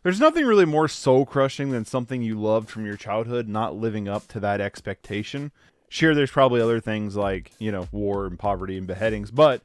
There's nothing really more soul-crushing than something you loved from your childhood not living up to that expectation. Sure, there's probably other things like, you know, war and poverty and beheadings, but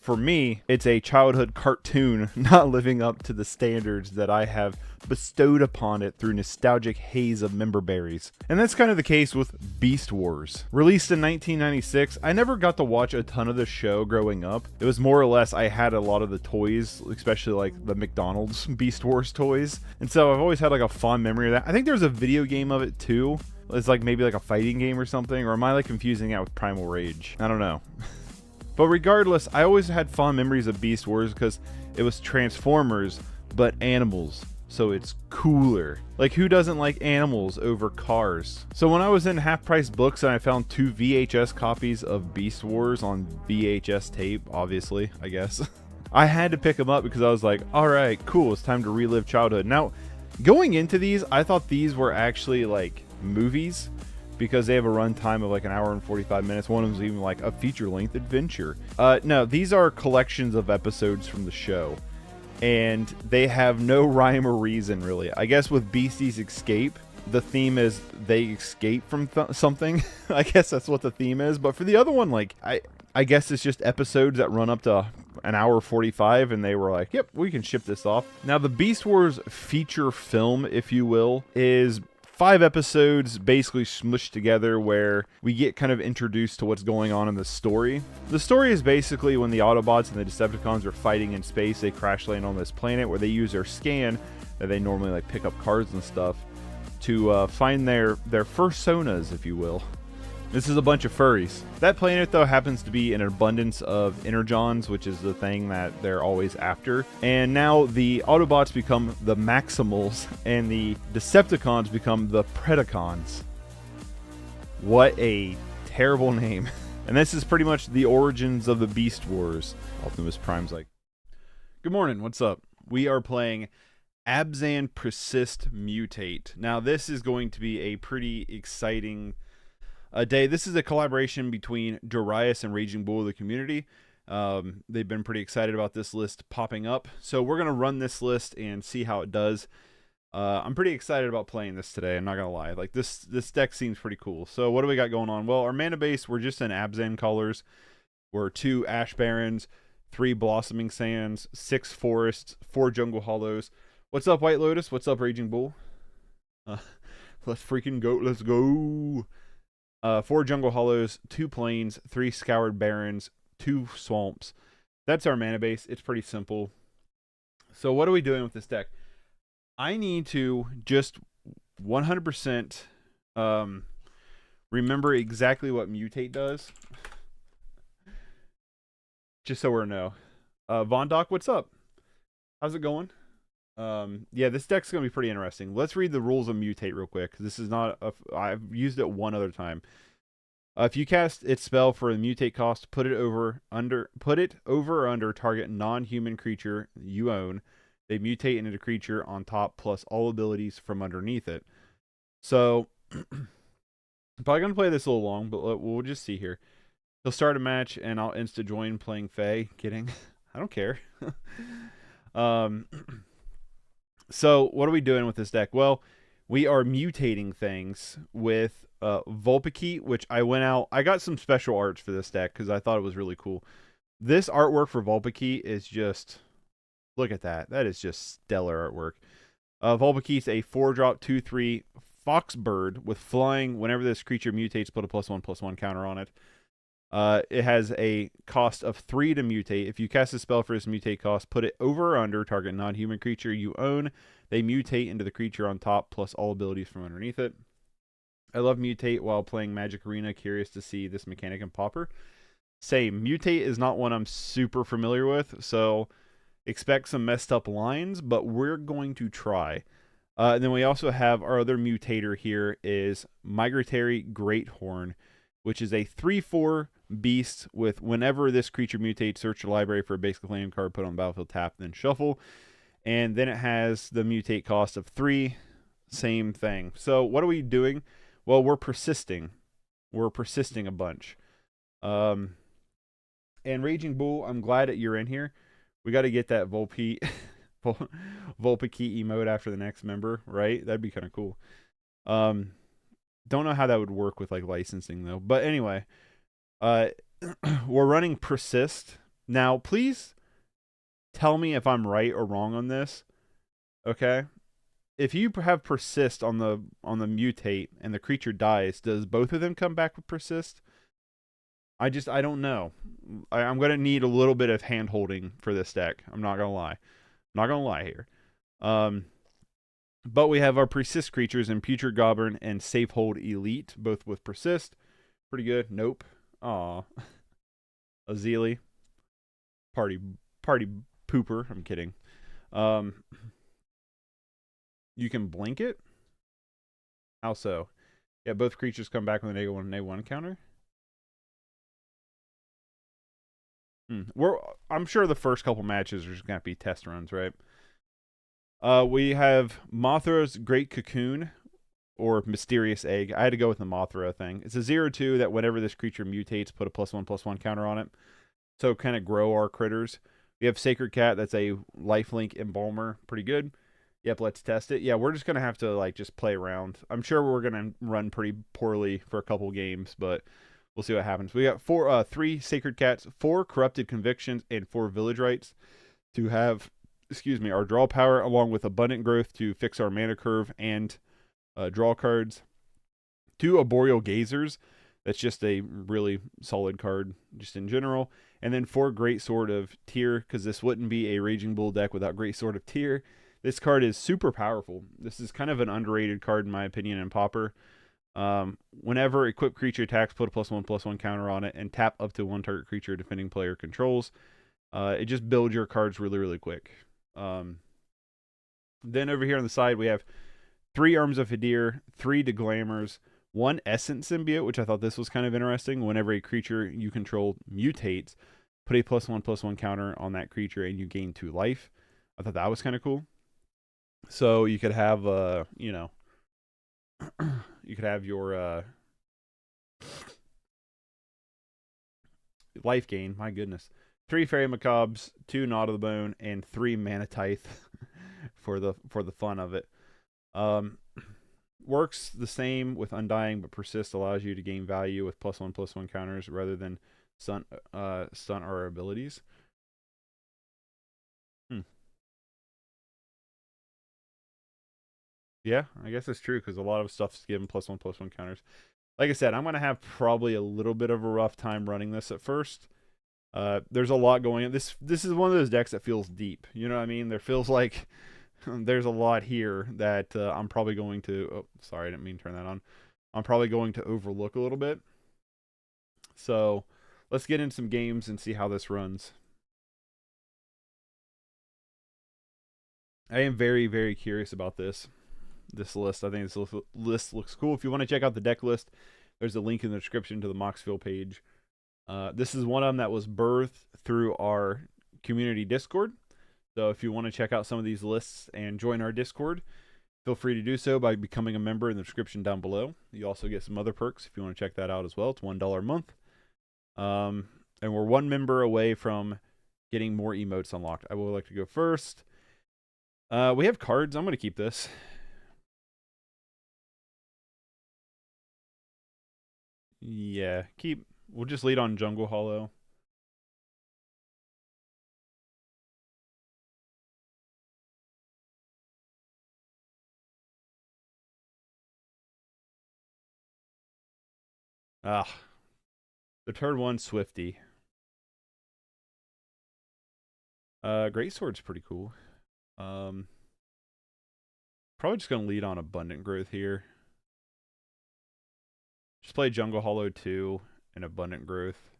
for me, it's a childhood cartoon not living up to the standards that I have bestowed upon it through nostalgic haze of member berries. And that's kind of the case with Beast Wars. Released in 1996, I never got to watch a ton of the show growing up. It was more or less I had a lot of the toys, especially like the McDonald's Beast Wars toys. And so I've always had like a fond memory of that. I think there's a video game of it too. It's like maybe like a fighting game or something, or am I like confusing it with Primal Rage? I don't know. But regardless, I always had fond memories of Beast Wars because it was Transformers, but animals. So it's cooler. Like, who doesn't like animals over cars? So when I was in Half Price Books and I found 2 VHS copies of Beast Wars on VHS tape, obviously, I guess, I had to pick them up because I was like, alright, cool, it's time to relive childhood. Now, going into these, I thought these were actually like movies, because they have a runtime of like an hour and 45 minutes. One of them is even like a feature-length adventure. No, these are collections of episodes from the show, and they have no rhyme or reason, really. I guess with Beastie's Escape, the theme is they escape from something. I guess that's what the theme is. But for the other one, like, I guess it's just episodes that run up to an hour 45, and they were like, yep, we can ship this off. Now, the Beast Wars feature film, if you will, is 5 episodes basically smushed together where we get kind of introduced to what's going on in the story. The story is basically when the Autobots and the Decepticons are fighting in space, they crash land on this planet where they use their scan that they normally like pick up cards and stuff to find their fursonas, if you will. This is a bunch of furries. That planet, though, happens to be an abundance of energons, which is the thing that they're always after. And now the Autobots become the Maximals, and the Decepticons become the Predacons. What a terrible name. And this is pretty much the origins of the Beast Wars. Optimus Prime's like, good morning, what's up? We are playing Abzan Persist Mutate. Now, this is going to be a pretty exciting day. This is a collaboration between Darius and Raging Bull of the community. They've been pretty excited about this list popping up. So we're going to run this list and see how it does. I'm pretty excited about playing this today. I'm not going to lie. Like this deck seems pretty cool. So what do we got going on? Well, our mana base, we're just in Abzan colors. We're 2 Ash Barrens, 3 Blossoming Sands, 6 Forests, 4 Jungle Hollows. What's up, White Lotus? What's up, Raging Bull? Let's freaking go. Let's go. 4 Jungle Hollows, 2 Plains, 3 Scoured Barrens, 2 Swamps. That's our mana base. It's pretty simple. So what are we doing with this deck? I need to just 100% remember exactly what Mutate does. Just so we know. Von Doc, what's up? How's it going? Yeah, this deck's gonna be pretty interesting. Let's read the rules of Mutate real quick. This is not I've used it one other time. If you cast its spell for a mutate cost, put it over or under target non-human creature you own. They mutate into the creature on top plus all abilities from underneath it. So I'm probably gonna play this a little long, but we'll just see here. He'll start a match and I'll insta join playing Fae. Kidding. I don't care. So what are we doing with this deck? Well, we are mutating things with Vulpikeet, which I got some special arts for this deck because I thought it was really cool. This artwork for Vulpikeet is just, look at that. That is just stellar artwork. Vulpikeet's a 4-drop 2/3 Foxbird with flying. Whenever this creature mutates, put a +1/+1 counter on it. It has a cost of 3 to mutate. If you cast a spell for this mutate cost, put it over or under target non-human creature you own. They mutate into the creature on top plus all abilities from underneath it. I love mutate while playing Magic Arena. Curious to see this mechanic in Pauper. Same. Mutate is not one I'm super familiar with, so expect some messed up lines, but we're going to try. And then we also have our other mutator here is Migratory Greathorn, which is a 3/4 beast with whenever this creature mutates, search your library for a basic land card, put on the battlefield, tap, then shuffle. And then it has the mutate cost of 3. Same thing. So what are we doing? Well, we're persisting. We're persisting a bunch. And Raging Bull, I'm glad that you're in here. We got to get that Volpe. Volpikey emote after the next member, right? That'd be kind of cool. Don't know how that would work with like licensing though. But anyway, we're running Persist. Now, please tell me if I'm right or wrong on this. Okay? If you have Persist on the mutate and the creature dies, does both of them come back with Persist? I don't know. I'm gonna need a little bit of hand holding for this deck. I'm not gonna lie. I'm not gonna lie here. But we have our Persist creatures in Putrid Goblin and Safehold Elite, both with Persist. Pretty good. Nope. Aw. Azili. Party pooper. I'm kidding. You can blink it? How so? Yeah, both creatures come back with an -1 and -1 counter. I'm sure the first couple matches are just gonna be test runs, right? We have Mothra's Great Cocoon, or Mysterious Egg. I had to go with the Mothra thing. It's a 0/2 that whenever this creature mutates, put a +1/+1 counter on it. So kind of grow our critters. We have Sacred Cat. That's a lifelink embalmer. Pretty good. Yep, let's test it. Yeah, we're just going to have to like just play around. I'm sure we're going to run pretty poorly for a couple games, but we'll see what happens. We got 3 Sacred Cats, 4 Corrupted Convictions, and 4 Village Rights to have, our draw power, along with Abundant Growth to fix our mana curve and draw cards. 2 Arboreal Gazers. That's just a really solid card, just in general. And then 4 Great Sword of Tyr, because this wouldn't be a Raging Bull deck without Great Sword of Tyr. This card is super powerful. This is kind of an underrated card, in my opinion, in Pauper. Whenever equipped creature attacks, put a +1/+1 counter on it, and tap up to 1 target creature defending player controls. It just builds your cards really, really quick. Then over here on the side, we have 3 Arms of Hadir, 3 Deglammers, 1 Essence Symbiote, which I thought this was kind of interesting. Whenever a creature you control mutates, put a +1/+1 counter on that creature and you gain 2 life. I thought that was kind of cool. So you could have, you could have your life gain. My goodness. 3 Fairy Macabres, 2 Knot of the Bone, and 3 Manatithe for the fun of it. Works the same with Undying, but Persist allows you to gain value with +1/+1 counters rather than stun our abilities. Yeah, I guess it's true because a lot of stuff's given +1/+1 counters. Like I said, I'm going to have probably a little bit of a rough time running this at first. There's a lot going on. This is one of those decks that feels deep. You know what I mean? There feels like there's a lot here that I'm probably going to... Oh, sorry, I didn't mean to turn that on. I'm probably going to overlook a little bit. So let's get into some games and see how this runs. I am very, very curious about this list. I think this list looks cool. If you want to check out the deck list, there's a link in the description to the Moxville page. This is one of them that was birthed through our community Discord. So if you want to check out some of these lists and join our Discord, feel free to do so by becoming a member in the description down below. You also get some other perks if you want to check that out as well. It's $1 a month. And we're 1 member away from getting more emotes unlocked. I would like to go first. We have cards. I'm going to keep this. Yeah, we'll just lead on Jungle Hollow. The turn 1 Swifty. Great Sword's pretty cool. Probably just gonna lead on Abundant Growth here. Just play Jungle Hollow 2 and Abundant Growth.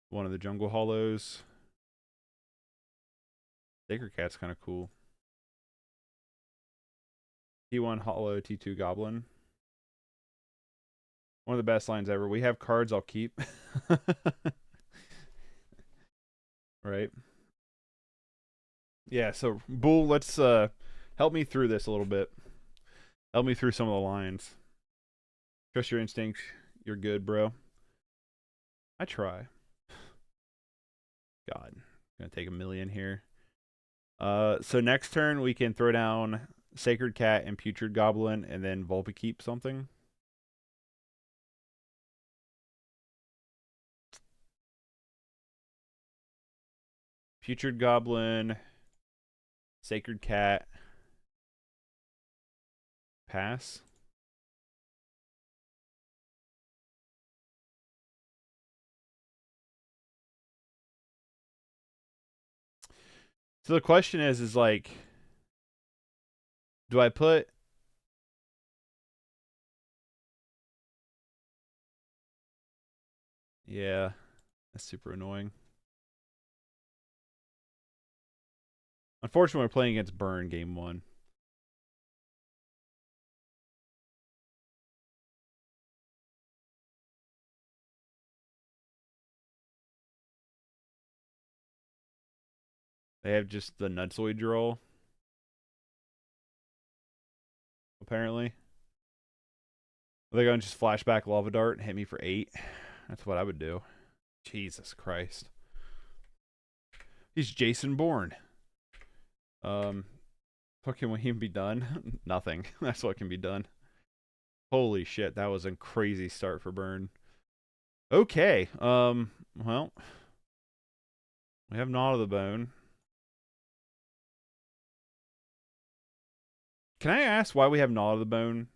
One of the Jungle Hollows. Sacred Cat's kind of cool. T1 Hollow, T2 Goblin. One of the best lines ever. We have cards I'll keep. Right? Yeah, so Bull, let's help me through this a little bit. Help me through some of the lines. Trust your instincts. You're good, bro. I try. God. Gonna take a million here. So next turn we can throw down Sacred Cat and Putrid Goblin, and then Vulpikeep something. Putrid Goblin, Sacred Cat, pass. So the question is like, do I put... Yeah, that's super annoying. Unfortunately, we're playing against Burn game 1. They have just the Nutzoid draw, apparently. They're going to just flashback Lava Dart and hit me for 8. That's what I would do. Jesus Christ. He's Jason Bourne. What can even be done? Nothing. That's what can be done. Holy shit, that was a crazy start for Burn. Okay. Well, we have Gnaw to the Bone. Can I ask why we have Gnaw to the Bone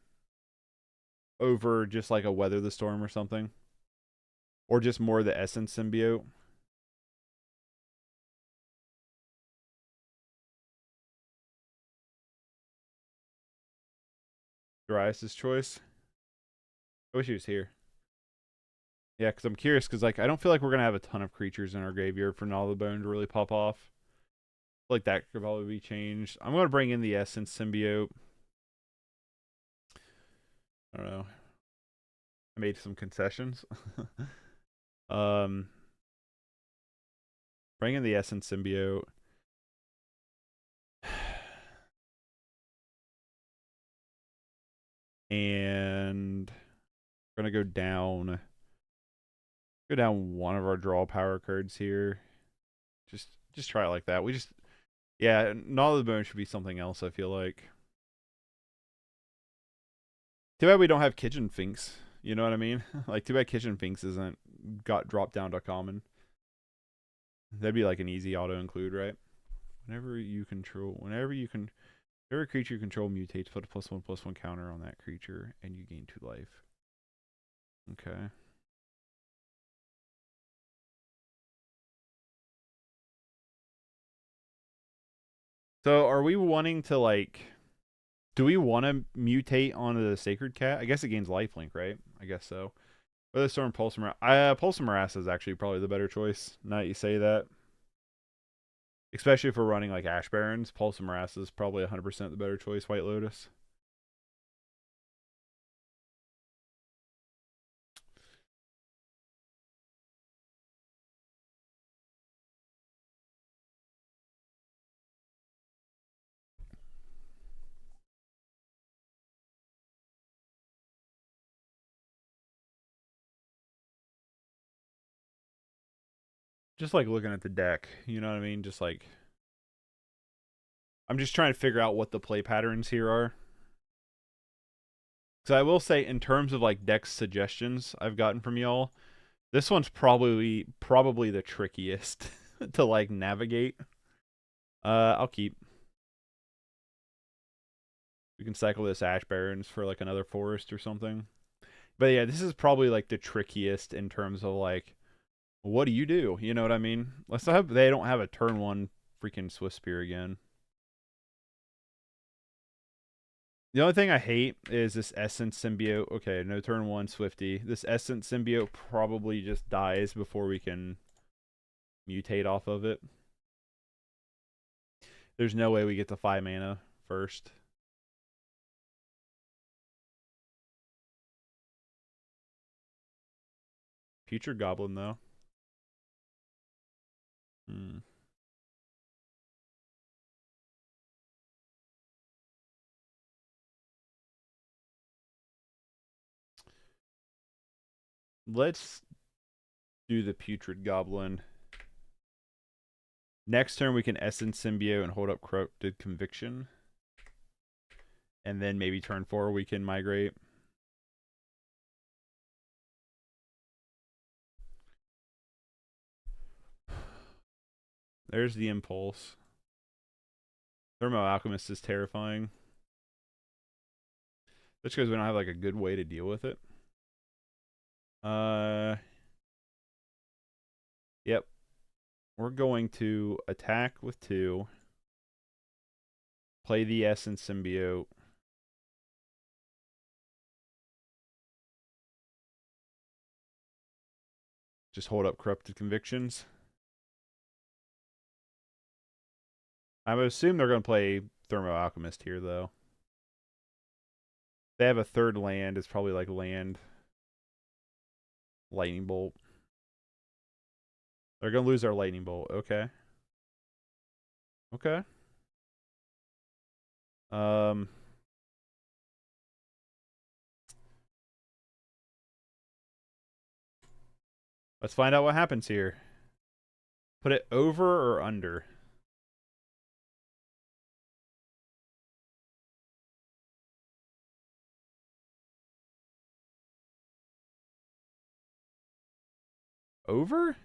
over just like a Weather the Storm or something? Or just more the Essence Symbiote? Darius' choice? I wish he was here. Yeah, because I'm curious, because like I don't feel like we're going to have a ton of creatures in our graveyard for Gnaw to the Bone to really pop off. Like that could probably be changed. I'm going to bring in the Essence Symbiote. I don't know. I made some concessions. Bring in the Essence Symbiote. And we're gonna go down one of our draw power cards here. Just try it like that. Yeah, Gnaw to the Bone should be something else, I feel like. Too bad we don't have Kitchen Finks. You know what I mean? Like, too bad Kitchen Finks got dropped down to common. That'd be like an easy auto include, right? Whenever creature you control mutates, put a +1/+1 counter on that creature, and you gain 2 life. Okay. So are we wanting to like... Do we want to mutate onto the Sacred Cat? I guess it gains lifelink, right? I guess so. Weather Storm, Pulse Morass is actually probably the better choice. Now that you say that. Especially if we're running like Ash Barrens, Pulse Morass is probably 100% the better choice, White Lotus. Just like looking at the deck, you know what I mean? Just like... I'm just trying to figure out what the play patterns here are. So I will say, in terms of like deck suggestions I've gotten from y'all, this one's probably the trickiest to like navigate. I'll keep. We can cycle this Ash Barrens for like another forest or something. But yeah, this is probably like the trickiest in terms of like, what do? You know what I mean? Let's hope they don't have a turn 1 freaking Swift Spear again. The only thing I hate is this Essence Symbiote. Okay, no turn 1 Swifty. This Essence Symbiote probably just dies before we can mutate off of it. There's no way we get to 5 mana first. Future Goblin, though. Let's do the Putrid Goblin. Next turn, we can Essence Symbiote and hold up Corrupted Conviction. And then maybe turn 4, we can migrate. There's the Impulse. Thermo Alchemist is terrifying. That's because we don't have like a good way to deal with it. Yep. We're going to attack with 2. Play the Essence Symbiote. Just hold up Corrupted Convictions. I would assume they're going to play Thermo Alchemist here, though. They have a 3rd land. It's probably like land Lightning Bolt. They're going to lose their Lightning Bolt. Okay. Okay. Let's find out what happens here. Put it over or under? Over?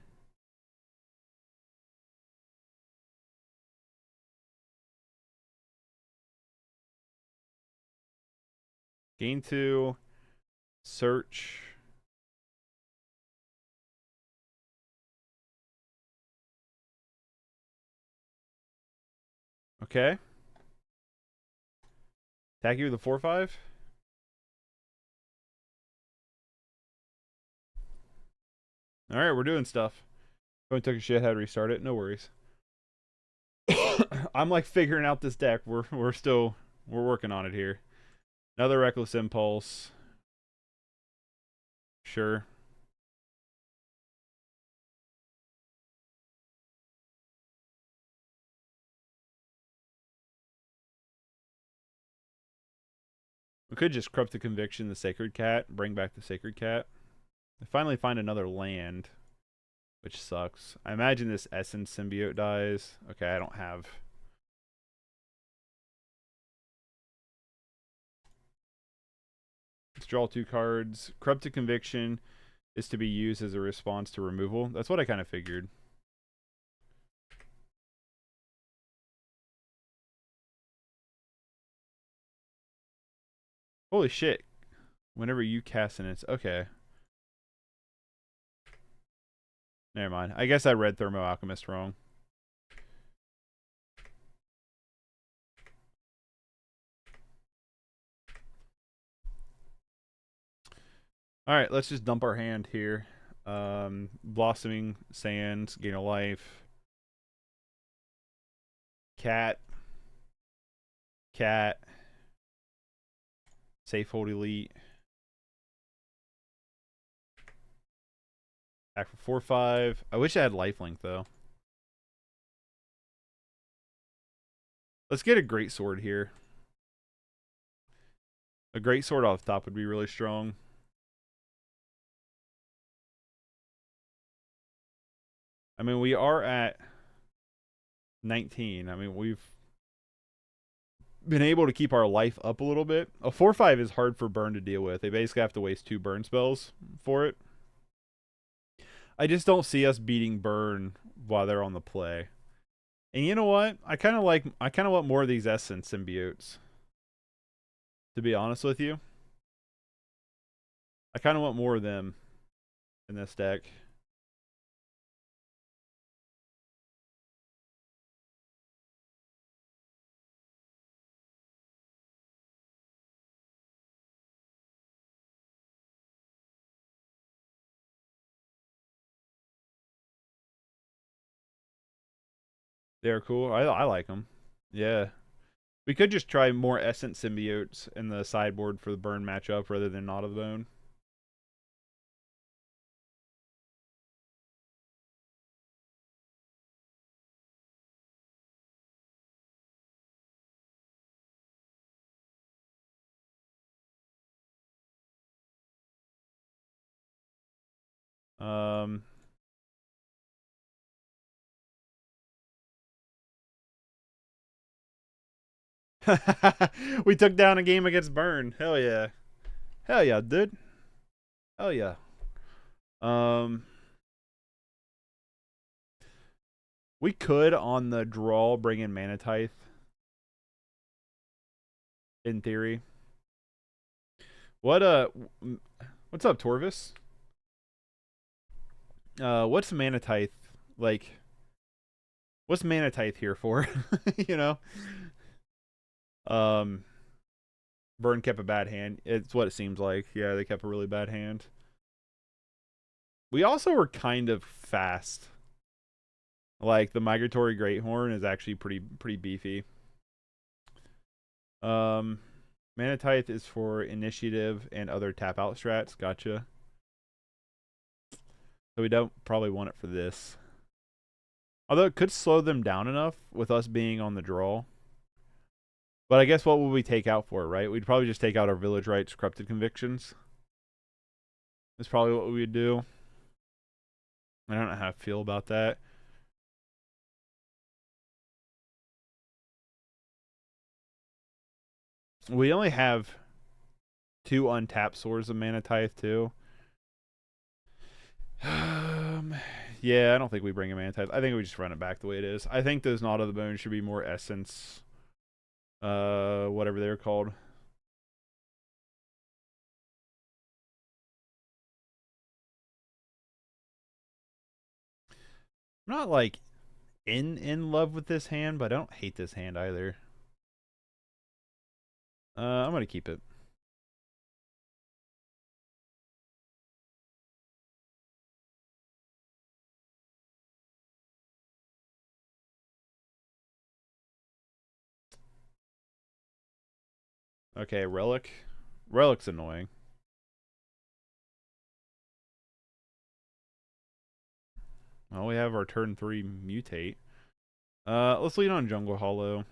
Gain 2. Search. Okay. Attack you with a 4/5. Alright, we're doing stuff. Going took a shit, had to restart it. No worries. I'm like figuring out this deck. We're working on it here. Another Reckless Impulse. Sure. We could just Corrupt the Conviction, the Sacred Cat, bring back the Sacred Cat. I finally find another land, which sucks. I imagine this Essence Symbiote dies. Okay, I don't have... Let's draw 2 cards. Corrupted Conviction is to be used as a response to removal. That's what I kind of figured. Holy shit. Whenever you cast an it's okay. Never mind. I guess I read Thermo Alchemist wrong. Alright, let's just dump our hand here. Blossoming Sands, gain a life. Cat. Cat. Safe Hold Elite. Back for 4/5. I wish I had lifelink though. Let's get a great sword here. A great sword off the top would be really strong. I mean, we are at 19. I mean, we've been able to keep our life up a little bit. A 4/5 is hard for burn to deal with. They basically have to waste 2 burn spells for it. I just don't see us beating burn while they're on the play. And you know what? I kind of want more of these Essence Symbiotes. To be honest with you. I kind of want more of them in this deck. They're cool. I like them. Yeah. We could just try more Essence Symbiotes in the sideboard for the burn matchup rather than Not of the Bone. Um, We took down a game against Burn. Hell yeah. Hell yeah, dude. Hell yeah. Um, we could on the draw bring in Manatithe. In theory. What's up, Torvis? What's Manatithe like? What's Manatithe here for? You know? Um, Burn kept a bad hand. It's what it seems like. Yeah, they kept a really bad hand. We also were kind of fast. Like the Migratory Greathorn is actually pretty beefy. Manatithe is for initiative and other tap out strats. Gotcha. So we don't probably want it for this. Although it could slow them down enough with us being on the draw. But I guess what would we take out for it, right? We'd probably just take out our Village Rites, Corrupted Convictions. That's probably what we would do. I don't know how I feel about that. We only have 2 untapped Swords of Manatithe, too. Yeah, I don't think we bring a Manatithe. I think we just run it back the way it is. I think those Knot of the Bone should be more Essence. Whatever they're called. I'm not like in love with this hand, but I don't hate this hand either. I'm gonna keep it. Okay, Relic. Relic's annoying. Well, we have our turn 3 mutate. Let's lead on Jungle Hollow.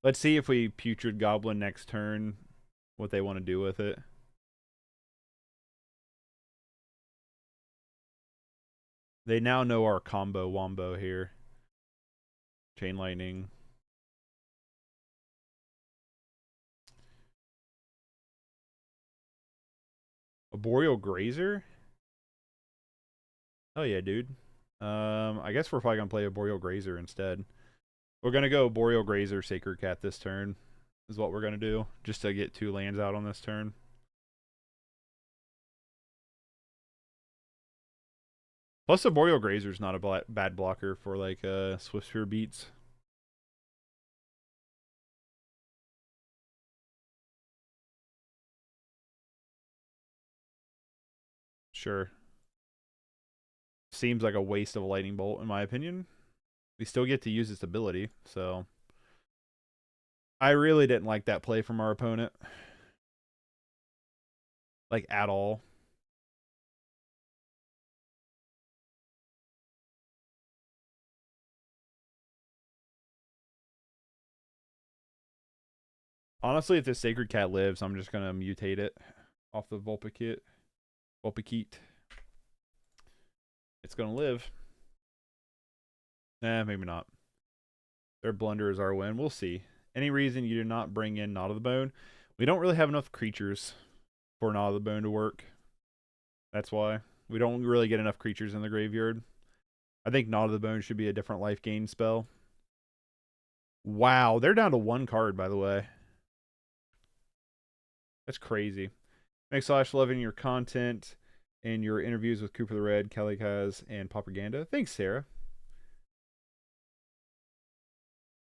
Let's see if we Putrid Goblin next turn, what they want to do with it. They now know our combo wombo here. Chain Lightning. A Boreal Grazer? Oh yeah, dude. I guess we're probably gonna play a Boreal Grazer instead. We're gonna go Boreal Grazer, Sacred Cat this turn. Is what we're gonna do, just to get 2 lands out on this turn. Plus, the Boreal Grazer is not a bad blocker for like Swiftspear beats. Sure. Seems like a waste of a Lightning Bolt, in my opinion. We still get to use its ability, so I really didn't like that play from our opponent. Like, at all. Honestly, if this Sacred Cat lives, I'm just gonna mutate it off the Vulpikeet. It's gonna live. Nah, maybe not. Their blunder is our win. We'll see. Any reason you did not bring in Knot of the Bone? We don't really have enough creatures for Knot of the Bone to work. That's why. We don't really get enough creatures in the graveyard. I think Knot of the Bone should be a different life gain spell. Wow, they're down to 1 card, by the way. That's crazy. Slash loving your content and your interviews with Cooper the Red, Kelly Kaz, and Propaganda. Thanks, Sarah.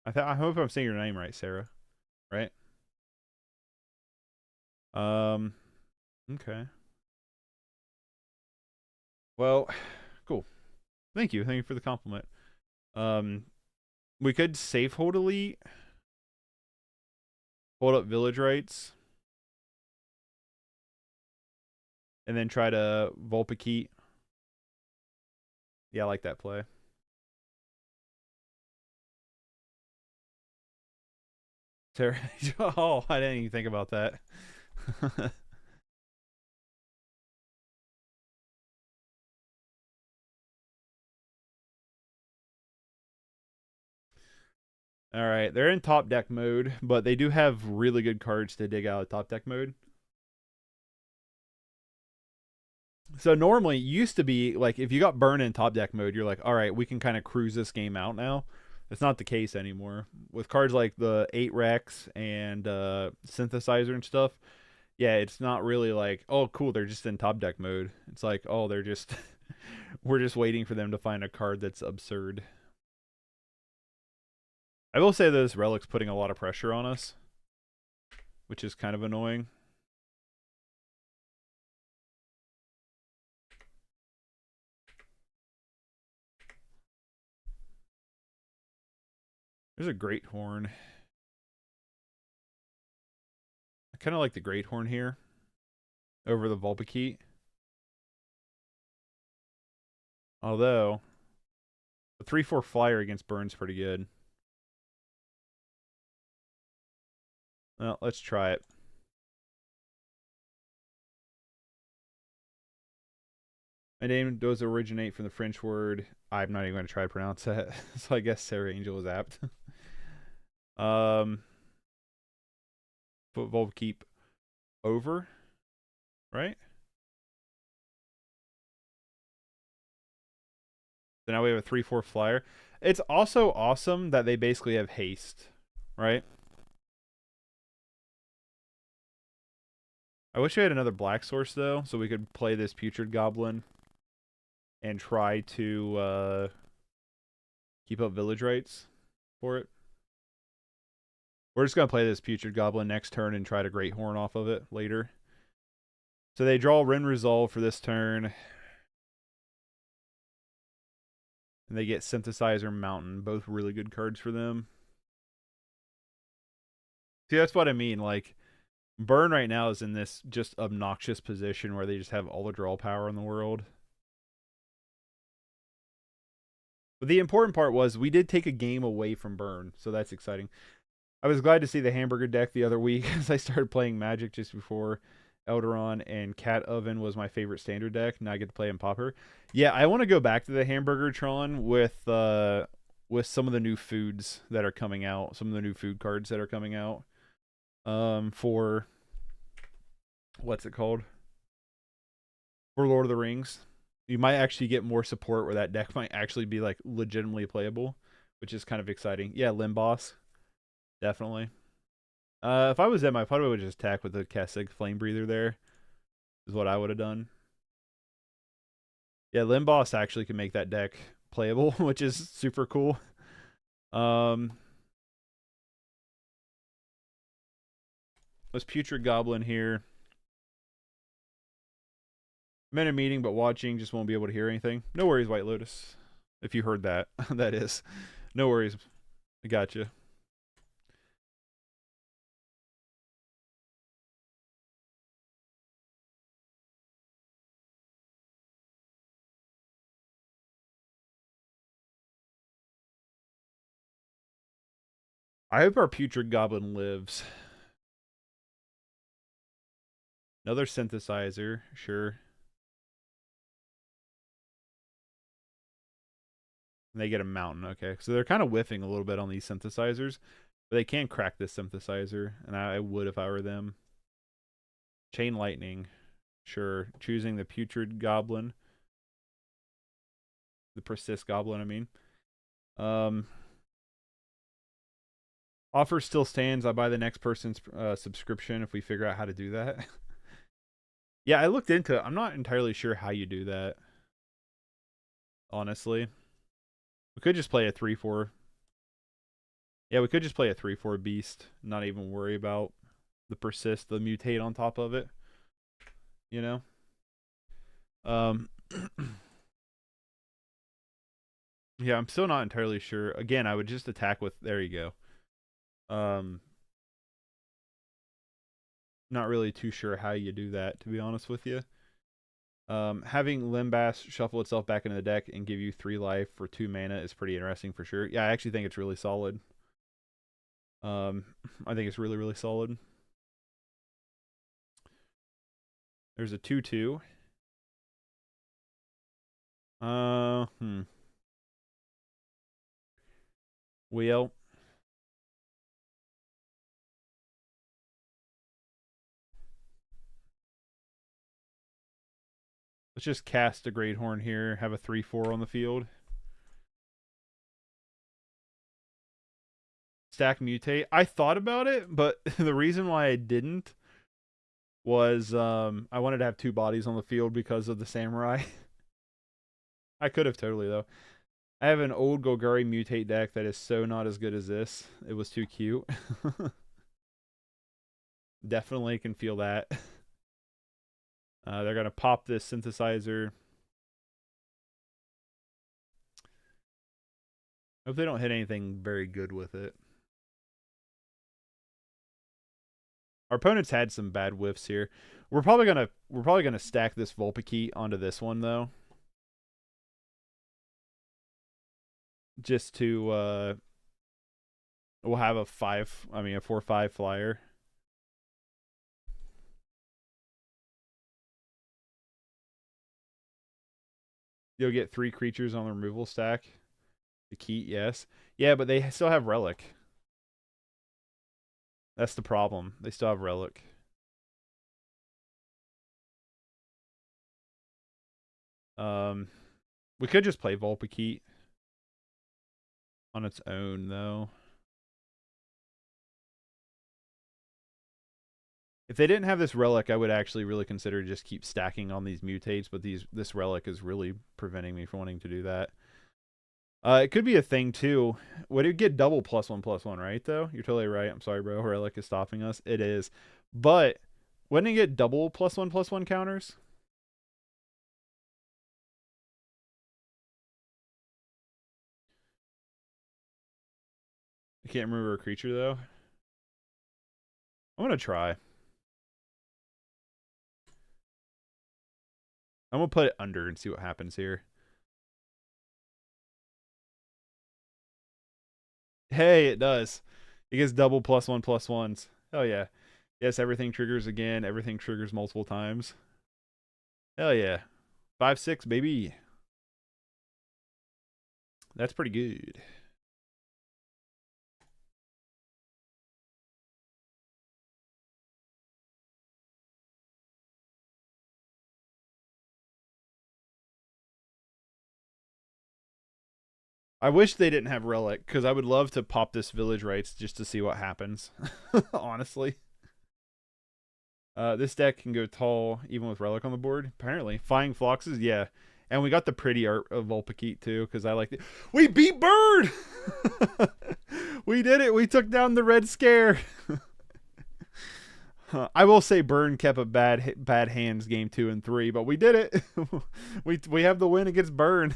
I hope I'm saying your name right, Sarah. Right? Okay. Well, cool. Thank you. Thank you for the compliment. We could safe hold Elite. Hold up Village Rites. And then try to Vulpikeet. Yeah, I like that play. Oh, I didn't even think about that. All right, they're in top deck mode, but they do have really good cards to dig out of top deck mode. So normally, it used to be like if you got burned in top deck mode, you're like, all right, we can kind of cruise this game out now. It's not the case anymore. With cards like the 8 Rex and Synthesizer and stuff, yeah, it's not really like, oh, cool, they're just in top deck mode. It's like, oh, they're just, we're just waiting for them to find a card that's absurd. I will say this Relic's putting a lot of pressure on us, which is kind of annoying. There's a Great Horn. I kind of like the Great Horn here over the Vulpikeet. Although, the 3/4 flyer against Burn's pretty good. Well, let's try it. My name does originate from the French word. I'm not even going to try to pronounce that. So I guess Sarah Angel is apt. Put Vulpikeet over, right? So now we have a 3/4 flyer. It's also awesome that they basically have haste, right? I wish we had another black source though, so we could play this Putrid Goblin and try to keep up village rights for it. We're just gonna play this Putrid Goblin next turn and try to Great Horn off of it later. So they draw Ren Resolve for this turn. And they get Synthesizer Mountain, both really good cards for them. See, that's what I mean. Like, Burn right now is in this just obnoxious position where they just have all the draw power in the world. But the important part was we did take a game away from Burn, so that's exciting. I was glad to see the hamburger deck the other week as I started playing Magic just before Elderon, and Cat Oven was my favorite standard deck. Now I get to play in Pauper. Yeah, I want to go back to the Hamburger Tron with some of the new foods that are coming out, some of the new food cards that are coming out. For what's it called? For Lord of the Rings. You might actually get more support where that deck might actually be like legitimately playable, which is kind of exciting. Yeah, Limboss. Definitely. If I was them, I probably would just attack with the Kessig Flame Breather there. Is what I would have done. Yeah, Limboss actually can make that deck playable, which is super cool. Let's Putrid Goblin here. I'm in a meeting, but watching, just won't be able to hear anything. No worries, White Lotus. If you heard that, that is. No worries. I got you. I hope our Putrid Goblin lives. Another Synthesizer, sure. And they get a Mountain, okay. So they're kind of whiffing a little bit on these Synthesizers. But they can crack this Synthesizer, and I would if I were them. Chain Lightning, sure. Choosing the Putrid Goblin. The Persist Goblin, I mean. Offer still stands. I buy the next person's subscription if we figure out how to do that. Yeah, I looked into it. I'm not entirely sure how you do that. Honestly. We could just play a 3/4. Yeah, we could just play a 3/4 beast. Not even worry about the persist, the mutate on top of it. You know? Yeah, I'm still not entirely sure. Again, I would just attack with, there you go. Not really too sure how you do that, to be honest with you. Having Limbass shuffle itself back into the deck and give you 3 life for 2 mana is pretty interesting for sure. Yeah, I actually think it's really solid. I think it's really, really solid. There's a 2/2. Well, Let's just cast a Great Horn here, have a 3/4 on the field. Stack Mutate. I thought about it, but the reason why I didn't was I wanted to have 2 bodies on the field because of the Samurai. I could have totally, though. I have an old Golgari Mutate deck that is so not as good as this. It was too cute. Definitely can feel that. They're going to pop this synthesizer. Hope they don't hit anything very good with it. Our opponents had some bad whiffs here. We're probably gonna stack this Vulpikeet onto this one though. Just to we'll have a 4/5 flyer. You'll get 3 creatures on the removal stack. The Keat, yes. Yeah, but they still have Relic. That's the problem. They still have Relic. We could just play Vulpikeet on its own, though. If they didn't have this Relic, I would actually really consider just keep stacking on these mutates, but this Relic is really preventing me from wanting to do that. It could be a thing, too. Would it get double +1/+1, right, though? You're totally right. I'm sorry, bro. Relic is stopping us. It is. But wouldn't it get double +1/+1 counters? I can't remember a creature, though. I'm going to try. I'm going to put it under and see what happens here. Hey, it does. It gets double +1/+1s. Hell yeah. Yes, everything triggers again. Everything triggers multiple times. Hell yeah. 5/6, baby. That's pretty good. I wish they didn't have Relic, because I would love to pop this Village Rites just to see what happens. Honestly. This deck can go tall even with Relic on the board, apparently. Flying Floxes, yeah. And we got the pretty art of Vulpikeet, too, because I like it. We beat Bird! We did it! We took down the Red Scare! I will say Burn kept a bad hands game 2 and 3, but we did it! we have the win against Burn.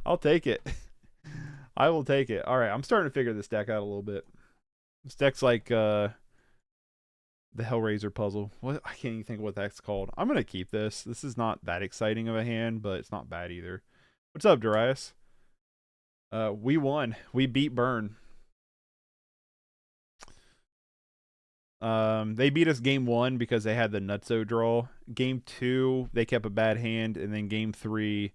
I'll take it. I will take it. Alright, I'm starting to figure this deck out a little bit. This deck's like the Hellraiser puzzle. What? I can't even think of what that's called. I'm going to keep this. This is not that exciting of a hand, but it's not bad either. What's up, Darius? We won. We beat Burn. They beat us game 1 because they had the Nutso draw. Game 2, they kept a bad hand, and then game 3,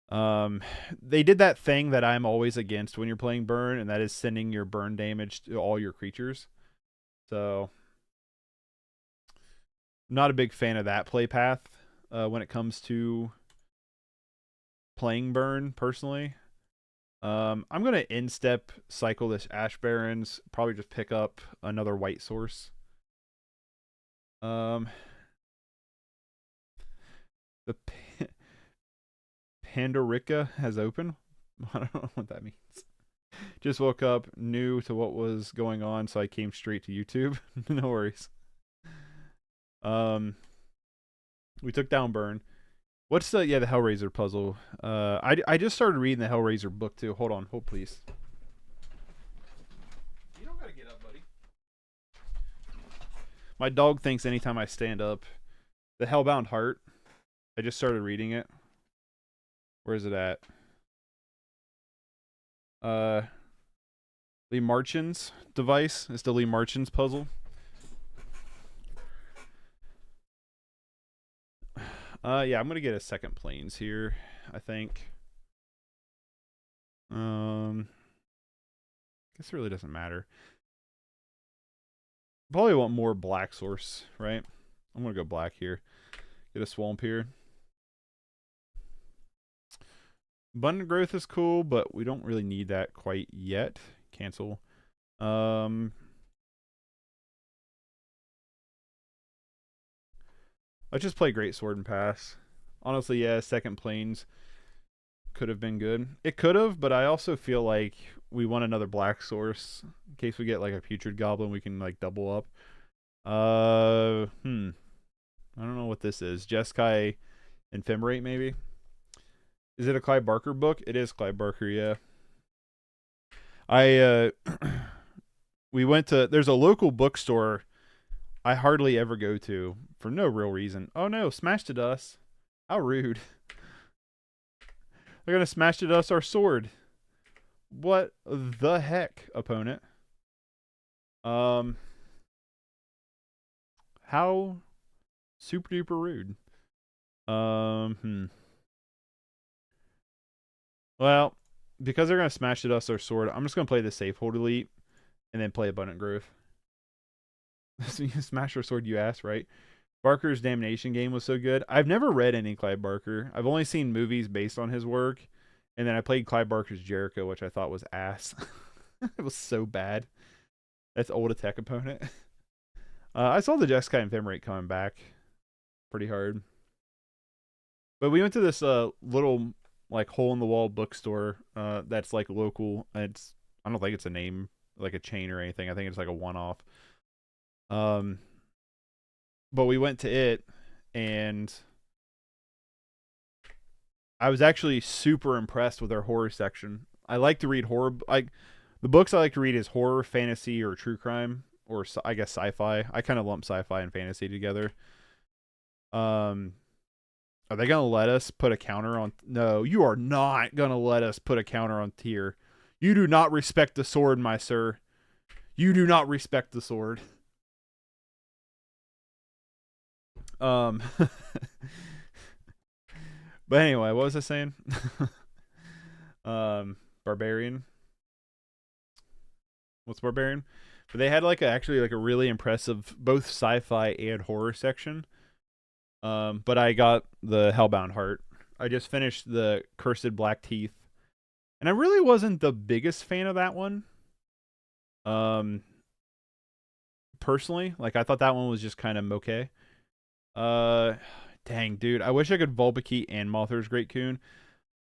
they did that thing that I'm always against when you're playing Burn, and that is sending your burn damage to all your creatures. So, not a big fan of that play path when it comes to playing Burn, personally. I'm going to instep cycle this Ash Barrens, probably just pick up another white source. The Pandorica has opened. I don't know what that means. Just woke up, new to what was going on, so I came straight to YouTube. No worries. We took down Burn. What's the Hellraiser puzzle? I just started reading the Hellraiser book too. Hold on, hold please. You don't gotta get up, buddy. My dog thinks anytime I stand up. The Hellbound Heart. I just started reading it. Where is it at? Lee Marchin's device. It's the Lee Marchin's puzzle. Yeah, I'm gonna get a second planes here, I think. Guess it really doesn't matter. Probably want more black source, right? I'm going to go black here. Get a swamp here. Abundant growth is cool, but we don't really need that quite yet. Cancel. Let's just play Great Sword and pass. Honestly, yeah, second planes could have been good. It could have, but I also feel like we want another black source in case we get like a putrid goblin. We can like double up. I don't know what this is. Jeskai Ephemerate, maybe. Is it a Clive Barker book? It is Clive Barker, yeah. We went to, there's a local bookstore I hardly ever go to for no real reason. Oh no, smashed at us. How rude. They're gonna smash at us our sword. What the heck, opponent? How super duper rude. Well, because they're gonna smash at us our sword, I'm just gonna play the safe hold elite and then play abundant growth. So you smash our sword, you ass, right? Barker's Damnation game was so good. I've never read any Clive Barker. I've only seen movies based on his work. And then I played Clive Barker's Jericho, which I thought was ass. It was so bad. That's old attack opponent. I saw the Jeskai Ephemerate coming back pretty hard. But we went to this little like hole in the wall bookstore that's like local. I don't think it's a name, like a chain or anything. I think it's like a one-off. But we went to it, and I was actually super impressed with our horror section. I like to read horror. The books I like to read is horror, fantasy, or true crime, or I guess sci-fi. I kind of lump sci-fi and fantasy together. Are they gonna let us put a counter on? No, you are not gonna let us put a counter on tier. You do not respect the sword, my sir. You do not respect the sword. But anyway, what was I saying? Barbarian. What's Barbarian? But they had like actually like a really impressive both sci-fi and horror section. But I got the Hellbound Heart. I just finished the Cursed Black Teeth, and I really wasn't the biggest fan of that one. Personally, like I thought that one was just kind of okay. Dang, dude. I wish I could Vulpikeet and Mothra's Great Cocoon.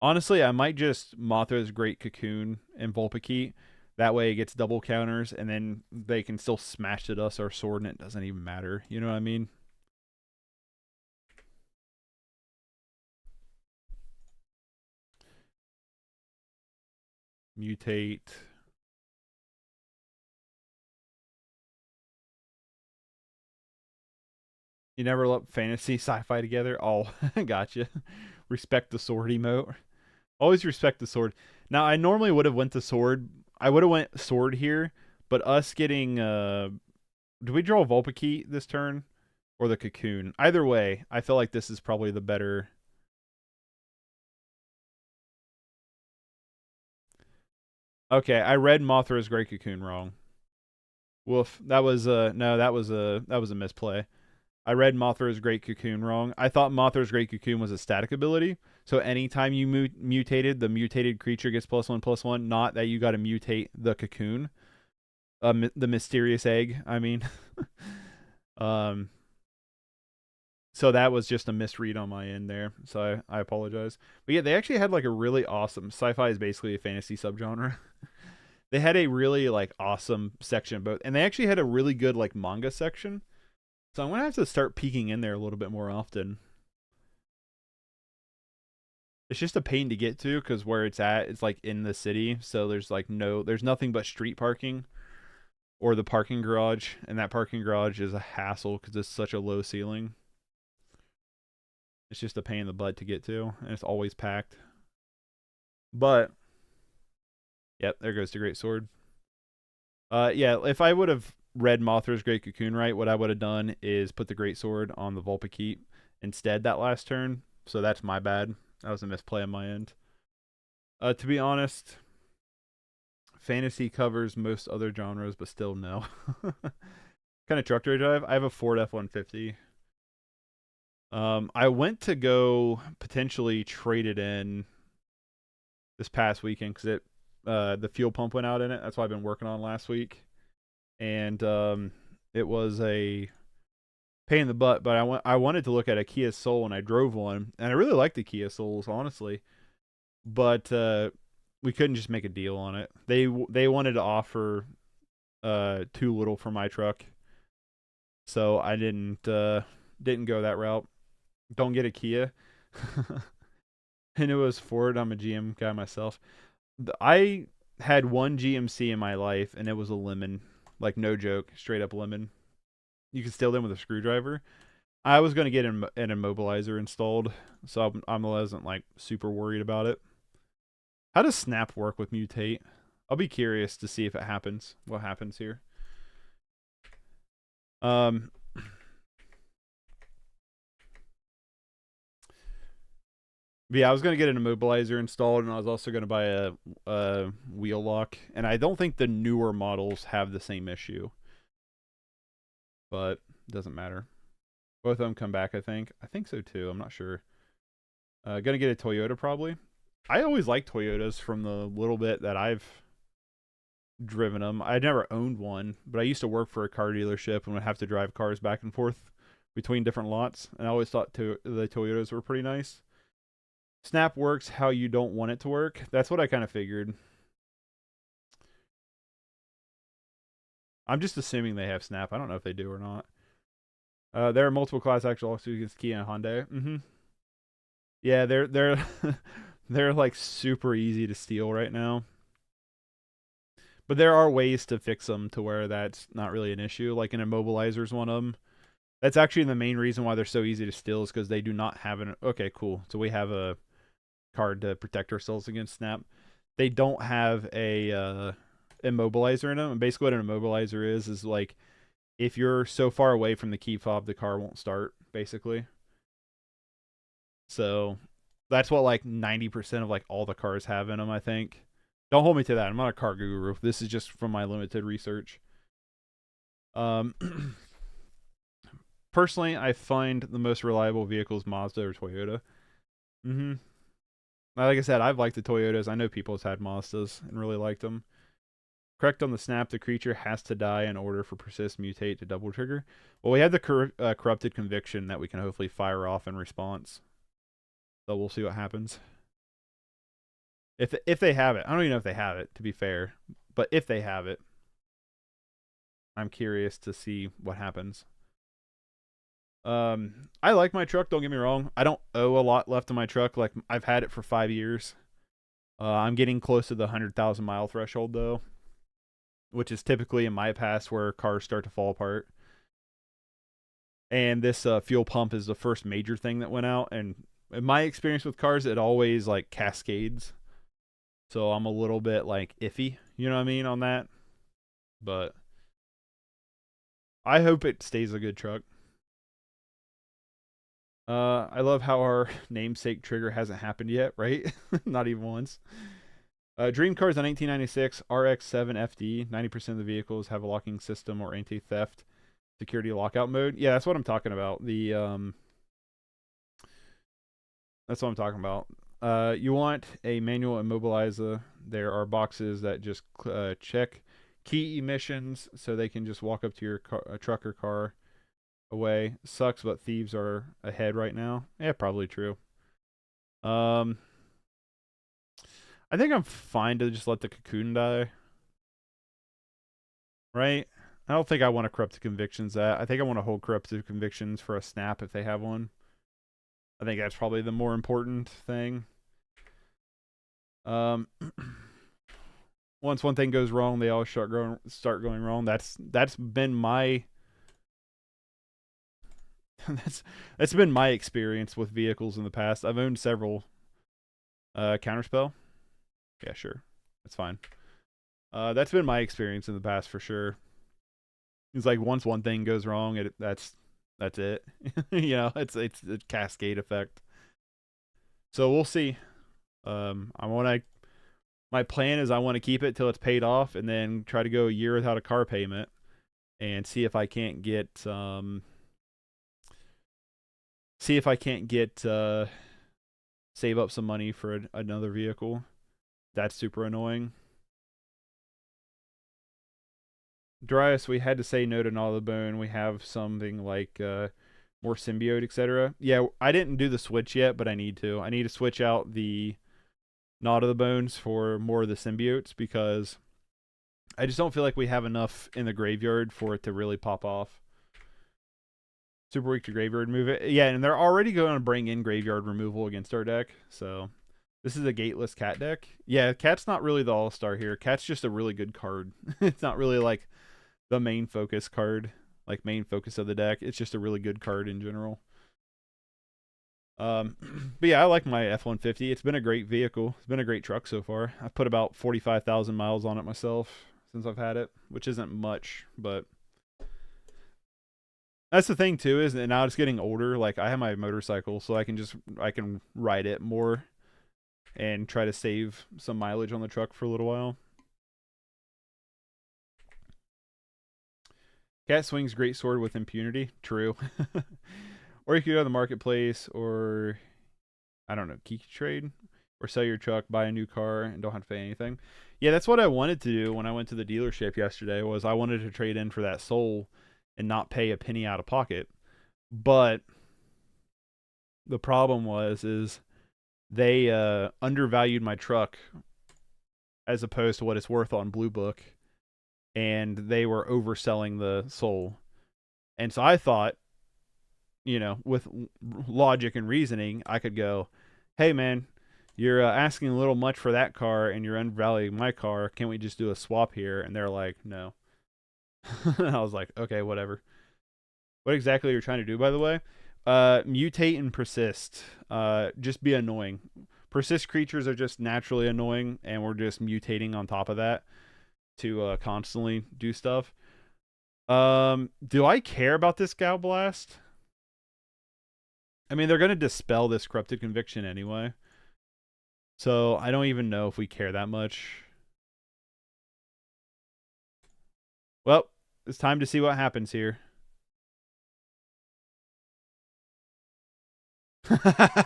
Honestly, I might just Mothra's Great Cocoon and Vulpikeet. That way it gets double counters, and then they can still smash at us our sword, and it doesn't even matter. You know what I mean? Mutate. You never lump fantasy, sci-fi together? Oh, gotcha. Respect the sword emote. Always respect the sword. Now, I normally would have went to sword. I would have went sword here, but us getting... do we draw Vulpikeet this turn? Or the Cocoon? Either way, I feel like this is probably the better... Okay, I read Mothra's Great Cocoon wrong. Woof. That was no, that was a misplay. I read Mothra's Great Cocoon wrong. I thought Mothra's Great Cocoon was a static ability. So anytime you mutated, the mutated creature gets +1/+1. Not that you got to mutate the cocoon, the mysterious egg. I mean, so that was just a misread on my end there. So I apologize. But yeah, they actually had like a really awesome sci-fi is basically a fantasy subgenre. They had a really like awesome section both, and they actually had a really good like manga section. So I'm gonna have to start peeking in there a little bit more often. It's just a pain to get to because where it's at, it's like in the city. So there's like there's nothing but street parking or the parking garage. And that parking garage is a hassle because it's such a low ceiling. It's just a pain in the butt to get to. And it's always packed. But, yep, there goes the Great Sword. Yeah, if I would have read Mothra's Great Cocoon right, what I would have done is put the Great Sword on the Vulpikeet instead that last turn. So that's my bad. That was a misplay on my end. To be honest, fantasy covers most other genres, but still no. Kind of truck do I drive? I have a Ford F-150. I went to go potentially trade it in this past weekend because the fuel pump went out in it. That's what I've been working on last week, and it was a pain in the butt. But I wanted to look at a Kia Soul, and I drove one, and I really like the Kia Souls, honestly. But we couldn't just make a deal on it. They wanted to offer too little for my truck, so I didn't go that route. Don't get a Kia. And it was Ford. I'm a GM guy myself. I had one GMC in my life, and it was a lemon. Like, no joke, straight up lemon. You can steal them with a screwdriver. I was going to get an immobilizer installed, so I wasn't like super worried about it. How does Snap work with Mutate? I'll be curious to see if it happens. What happens here? Yeah, I was going to get an immobilizer installed, and I was also going to buy a wheel lock. And I don't think the newer models have the same issue. But it doesn't matter. Both of them come back, I think. I think so, too. I'm not sure. Going to get a Toyota, probably. I always liked Toyotas from the little bit that I've driven them. I never owned one, but I used to work for a car dealership and would have to drive cars back and forth between different lots. And I always thought the Toyotas were pretty nice. Snap works how you don't want it to work. That's what I kind of figured. I'm just assuming they have Snap. I don't know if they do or not. There are multiple class action lawsuits against Kia and Hyundai. Yeah, they're they're like super easy to steal right now. But there are ways to fix them to where that's not really an issue. Like an immobilizer is one of them. That's actually the main reason why they're so easy to steal is because they do not have an... Okay, cool. So we have a card to protect ourselves against Snap. They don't have a immobilizer in them. And basically what an immobilizer is like if you're so far away from the key fob, the car won't start, basically. So that's what like 90% of like all the cars have in them, I think. Don't hold me to that. I'm not a car guru. This is just from my limited research. Personally, I find the most reliable vehicles Mazda or Toyota. Like I said, I've liked the Toyotas. I know people's had Mazdas and really liked them. Correct on the Snap, the creature has to die in order for Persist Mutate to double trigger. Well, we have the corrupted conviction that we can hopefully fire off in response. So we'll see what happens. If they have it. I don't even know if they have it, to be fair. But if they have it, I'm curious to see what happens. I like my truck, don't get me wrong. I don't owe a lot left on my truck. Like, I've had it for 5 years. I'm getting close to the 100,000 mile threshold, though, which is typically in my past where cars start to fall apart. And this fuel pump is the first major thing that went out. And in my experience with cars, it always like cascades. So I'm a little bit like iffy, you know what I mean, on that. But I hope it stays a good truck. I love how our namesake trigger hasn't happened yet, right? Not even once. Dream cars in 1996, RX-7 FD. 90% of the vehicles have a locking system or anti-theft security lockout mode. Yeah, that's what I'm talking about. That's what I'm talking about. You want a manual immobilizer. There are boxes that just check key emissions so they can just walk up to your truck or car away. Sucks, but thieves are ahead right now. Yeah, probably true. I think I'm fine to just let the cocoon die. Right? I don't think I want to corrupted convictions that. I think I want to hold corrupted convictions for a Snap if they have one. I think that's probably the more important thing. Once one thing goes wrong, they all start going wrong. That's been my that's been my experience with vehicles in the past. I've owned several. Counterspell? Yeah, sure. That's fine. That's been my experience in the past for sure. It's like once one thing goes wrong, that's it. You know, it's a cascade effect. So we'll see. My plan is I want to keep it till it's paid off and then try to go a year without a car payment and see if I can't get See if I can't get save up some money for another vehicle. That's super annoying. Darius, we had to say no to Gnaw the Bone. We have something like more symbiote, etc. Yeah, I didn't do the switch yet, but I need to. I need to switch out the Gnaw to the Bones for more of the symbiotes because I just don't feel like we have enough in the graveyard for it to really pop off. Super weak to graveyard move it. Yeah, and they're already going to bring in graveyard removal against our deck, so this is a gateless cat deck. Yeah, cat's not really the all-star here. Cat's just a really good card. It's not really like the main focus card, like main focus of the deck. It's just a really good card in general. But yeah, I like my F-150. It's been a great vehicle. It's been a great truck so far. I've put about 45,000 miles on it myself since I've had it, which isn't much, but that's the thing too, is that now it's getting older. Like I have my motorcycle, so I can ride it more and try to save some mileage on the truck for a little while. Cat swings great sword with impunity. True. Or you could go to the marketplace, or I don't know, Kiki trade, or sell your truck, buy a new car, and don't have to pay anything. Yeah, that's what I wanted to do when I went to the dealership yesterday. Was I wanted to trade in for that soul and not pay a penny out of pocket. But the problem is they undervalued my truck as opposed to what it's worth on Blue Book, and they were overselling the soul. And so I thought, you know, with logic and reasoning, I could go, hey man, you're asking a little much for that car and you're undervaluing my car. Can't we just do a swap here? And they're like, no. I was like, okay, whatever. What exactly are you trying to do, by the way? Mutate and persist. Just be annoying. Persist creatures are just naturally annoying, and we're just mutating on top of that to constantly do stuff. Do I care about this Gal Blast? I mean, they're going to dispel this Corrupted Conviction anyway. So I don't even know if we care that much. Well, it's time to see what happens here.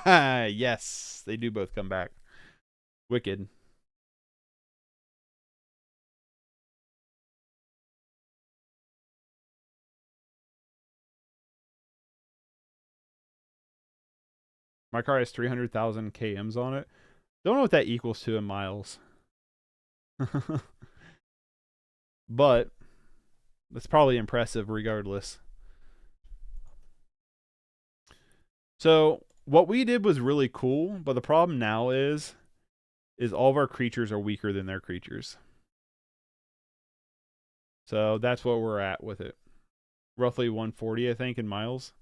Yes, they do both come back. Wicked. My car has 300,000 kms on it. Don't know what that equals to in miles. But that's probably impressive regardless. So what we did was really cool, but the problem now is all of our creatures are weaker than their creatures. So that's what we're at with it. Roughly 140, I think, in miles.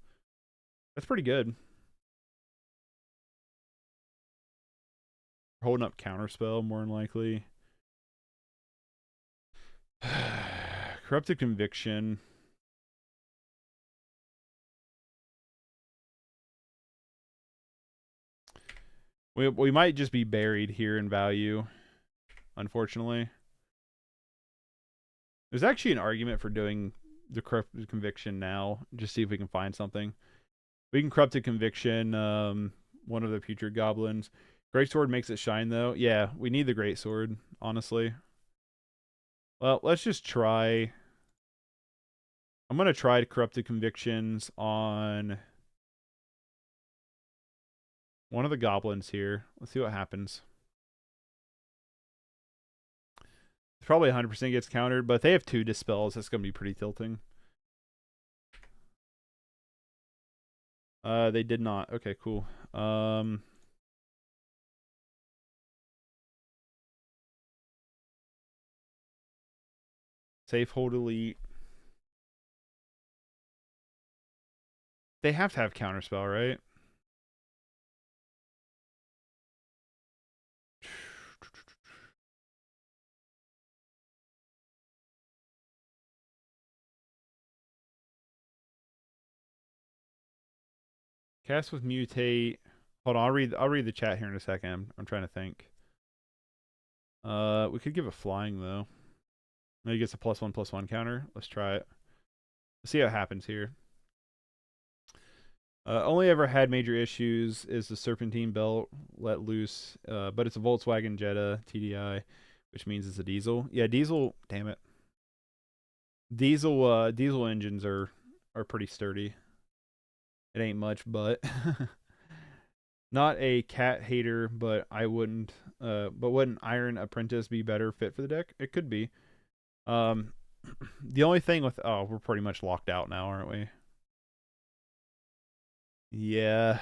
That's pretty good. Holding up Counterspell, more than likely. Corrupted Conviction. We might just be buried here in value, unfortunately. There's actually an argument for doing the Corrupted Conviction now. Just see if we can find something. We can Corrupted Conviction one of the Putrid Goblins. Greatsword makes it shine, though. Yeah, we need the Greatsword, honestly. Well, let's just try. I'm going to try Corrupted Convictions on one of the goblins here. Let's see what happens. Probably 100% gets countered, but if they have 2 dispels, that's going to be pretty tilting. They did not. Okay, cool. Safe, hold, elite. They have to have counterspell, right? Cast with mutate. Hold on, I'll read the chat here in a second. I'm trying to think. We could give it flying though. Maybe it gets a +1/+1 counter. Let's try it. Let's see what happens here. Only ever had major issues is the serpentine belt let loose, but it's a Volkswagen Jetta TDI, which means it's a diesel. Yeah, diesel. Damn it. Diesel engines are pretty sturdy. It ain't much, but not a cat hater. But I wouldn't. But wouldn't Iron Apprentice be better fit for the deck? It could be. Um, the only thing with we're pretty much locked out now, aren't we? Yeah.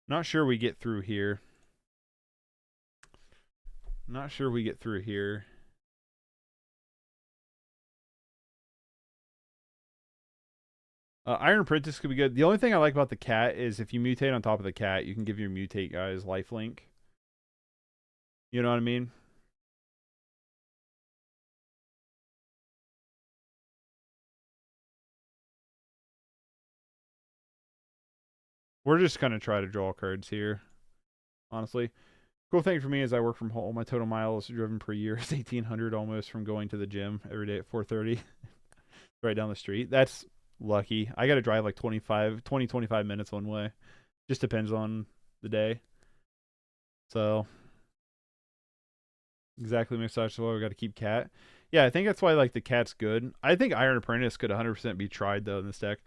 Not sure we get through here. Not sure we get through here. Iron Apprentice could be good. The only thing I like about the cat is if you mutate on top of the cat, you can give your mutate guys lifelink. You know what I mean? We're just going to try to draw cards here, honestly. Cool thing for me is I work from home. My total miles driven per year is 1,800 almost from going to the gym every day at 4:30 right down the street. That's lucky. I got to drive like 25 minutes one way. Just depends on the day. So exactly massage. So we got to keep cat. Yeah, I think that's why like the cat's good. I think Iron Apprentice could 100% be tried though in this deck.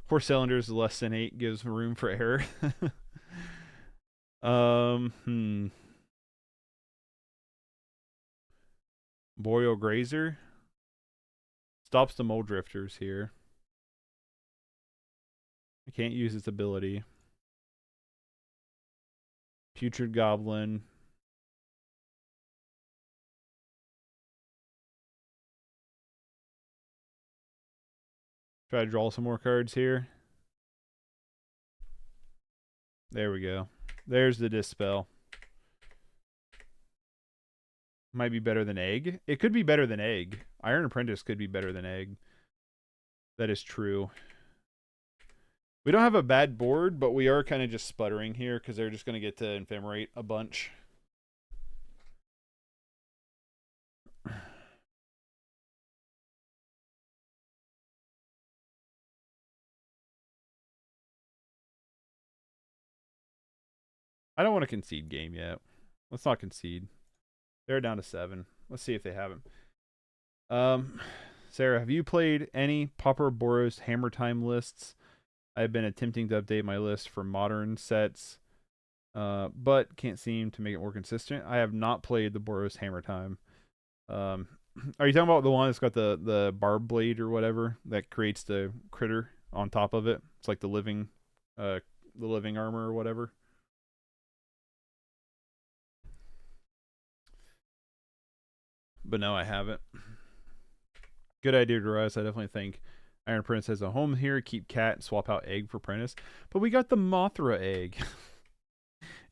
4 cylinders less than 8 gives room for error. Boreal Grazer stops the mole drifters here. I can't use its ability. Putrid Goblin. Try to draw some more cards here. There we go. There's the Dispel. Might be better than Egg. It could be better than Egg. Iron Apprentice could be better than Egg. That is true. We don't have a bad board, but we are kind of just sputtering here because they're just going to get to Ephemerate a bunch. I don't want to concede game yet. Let's not concede. They're down to 7. Let's see if they have him. Sarah, have you played any Pauper Boros Hammer Time lists? I've been attempting to update my list for modern sets, but can't seem to make it more consistent. I have not played the Boros Hammer Time. Are you talking about the one that's got the barb blade or whatever that creates the critter on top of it? It's like the living armor or whatever. But no, I haven't. Good idea, Darius. I definitely think Iron Prince has a home here. Keep cat and swap out egg for Prentice. But we got the Mothra egg.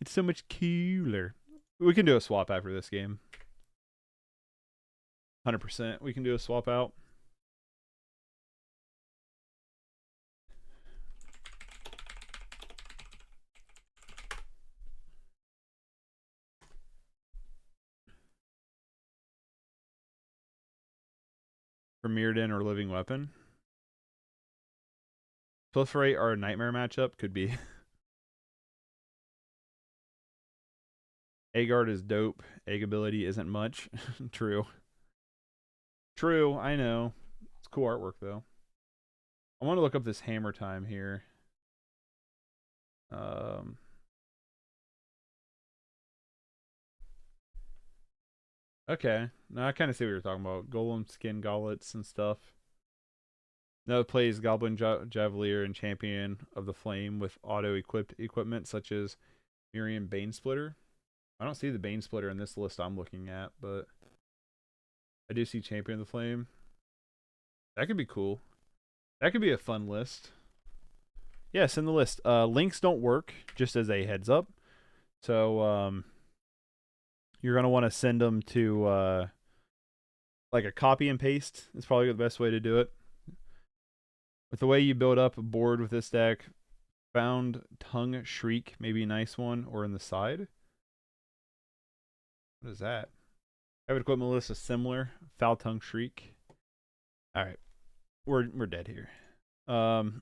It's so much cooler. We can do a swap after this game. 100%. We can do a swap out. For Mirrodin or Living Weapon. Proliferate or a Nightmare matchup? Could be. Aegard is dope. Egg ability isn't much. True. True, I know. It's cool artwork, though. I want to look up this Hammer Time here. Okay. Now I kind of see what you're talking about. Golem skin gauntlets and stuff. Now it plays Goblin Javelier and Champion of the Flame with auto-equipped equipment such as Miriam Banesplitter. I don't see the Banesplitter in this list I'm looking at, but I do see Champion of the Flame. That could be cool. That could be a fun list. Yes, in the list. Links don't work, just as a heads up. So you're going to want to send them to like a copy and paste. It's probably the best way to do it. With the way you build up a board with this deck, Found Tongue Shriek, maybe a nice one, or in the side. What is that? Have equipment list is similar. Foul Tongue Shriek. All right. we're dead here. I'm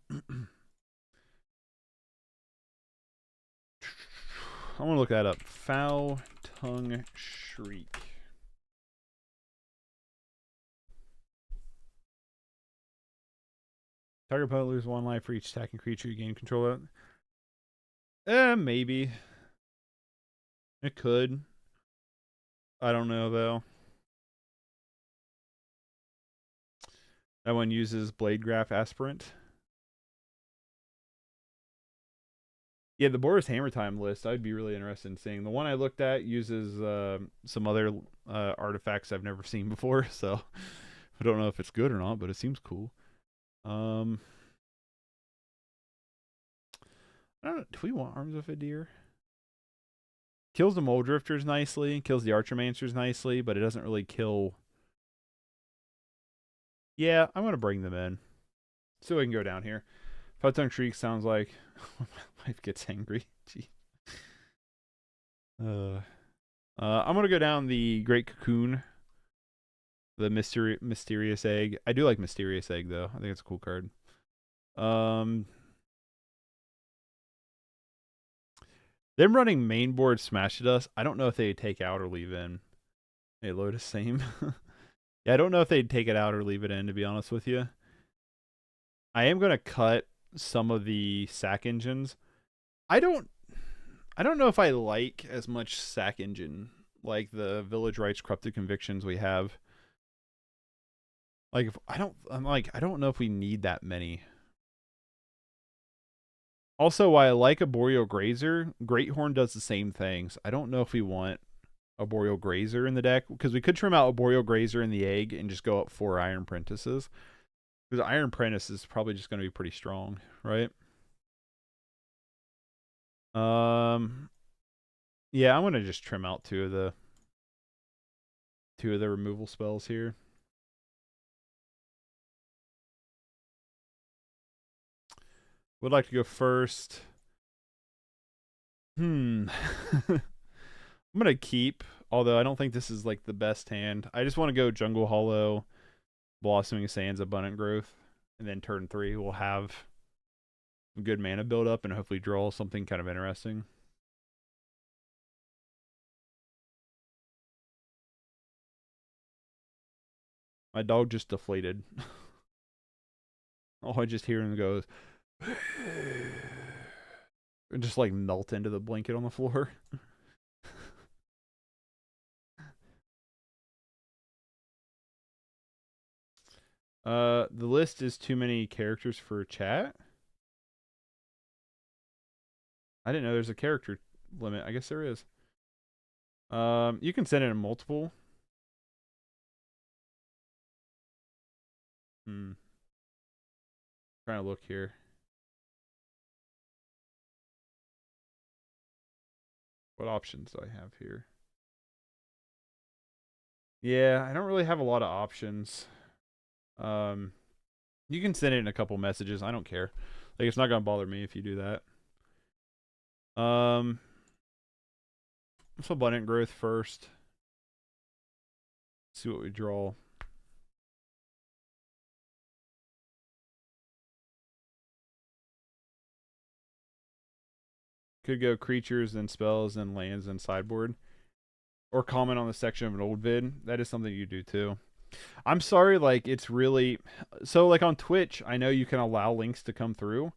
gonna look that up. Foul tongue shriek. Target opponent loses 1 life for each attacking creature you gain control of. Maybe. It could. I don't know though. That one uses Blade Graph Aspirant. Yeah, the Boris Hammer Time list, I'd be really interested in seeing. The one I looked at uses some other artifacts I've never seen before, so I don't know if it's good or not, but it seems cool. I don't know. Do we want Arms of a Deer? Kills the Mole Drifters nicely, kills the Archermancers nicely, but it doesn't really kill. Yeah, I'm going to bring them in. So we can go down here. Foul-Tongue Shriek sounds like my wife gets angry. Gee. I'm going to go down the Great Cocoon. The Mysterious Egg. I do like Mysterious Egg, though. I think it's a cool card. Them running main board Smash at us, I don't know if they'd take out or leave in. Hey, Lotus, same. Yeah, I don't know if they'd take it out or leave it in, to be honest with you. I am going to cut some of the sack engines. I don't know if I like as much sack engine like the Village Rites Corrupted Convictions we have. Like, I don't know if we need that many. Also, while I like a Boreal Grazer, Greathorn does the same things. I don't know if we want a Boreal Grazer in the deck, because we could trim out a Boreal Grazer in the egg and just go up 4 Iron Apprentices. Because Iron Apprentice is probably just going to be pretty strong, right? Yeah, I'm going to just trim out two of the removal spells here. Would like to go first. I'm going to keep, although I don't think this is like the best hand. I just want to go Jungle Hollow, Blossoming Sands, Abundant Growth, and then turn 3 we'll have a good mana build up and hopefully draw something kind of interesting. My dog just deflated. All I just hear him goes and just like melt into the blanket on the floor. The list is too many characters for chat. I didn't know there's a character limit. I guess there is. You can send it in multiple. Trying to look here. What options do I have here? Yeah, I don't really have a lot of options. You can send it in a couple messages. I don't care. Like, it's not gonna bother me if you do that. Let's Abundant Growth first. See what we draw. Could go creatures and spells and lands and sideboard. Or comment on the section of an old vid. That is something you do too. I'm sorry, like, it's really... So, like, on Twitch, I know you can allow links to come through.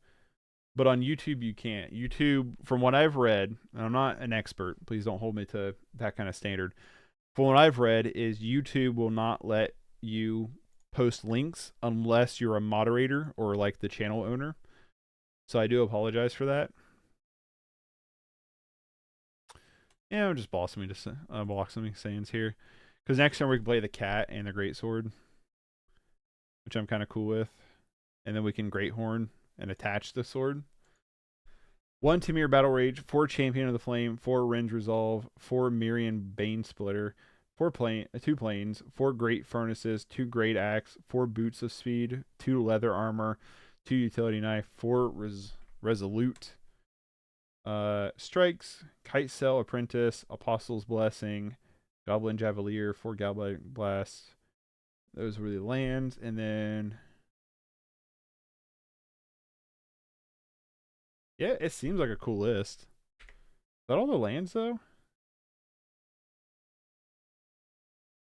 But on YouTube, you can't. YouTube, from what I've read, and I'm not an expert, please don't hold me to that kind of standard. From what I've read, is YouTube will not let you post links unless you're a moderator or, like, the channel owner. So I do apologize for that. Yeah, I'm just blossoming sands here. Because next time we can play the cat and the greatsword, which I'm kind of cool with. And then we can Greathorn and attach the sword. 1 Tamir Battle Rage, 4 Champion of the Flame, 4 Rend Resolve, 4 Mirian Bane Splitter, 2 Plains, 4 Great Furnaces, 2 Great Axe, 4 Boots of Speed, 2 Leather Armor, 2 Utility Knife, 4 Resolute, Strikes, Kite Sail Apprentice, Apostle's Blessing, Goblin Javelier, 4 Goblin Blast. Those were the lands, and then Yeah, it seems like a cool list. Is that all the lands though?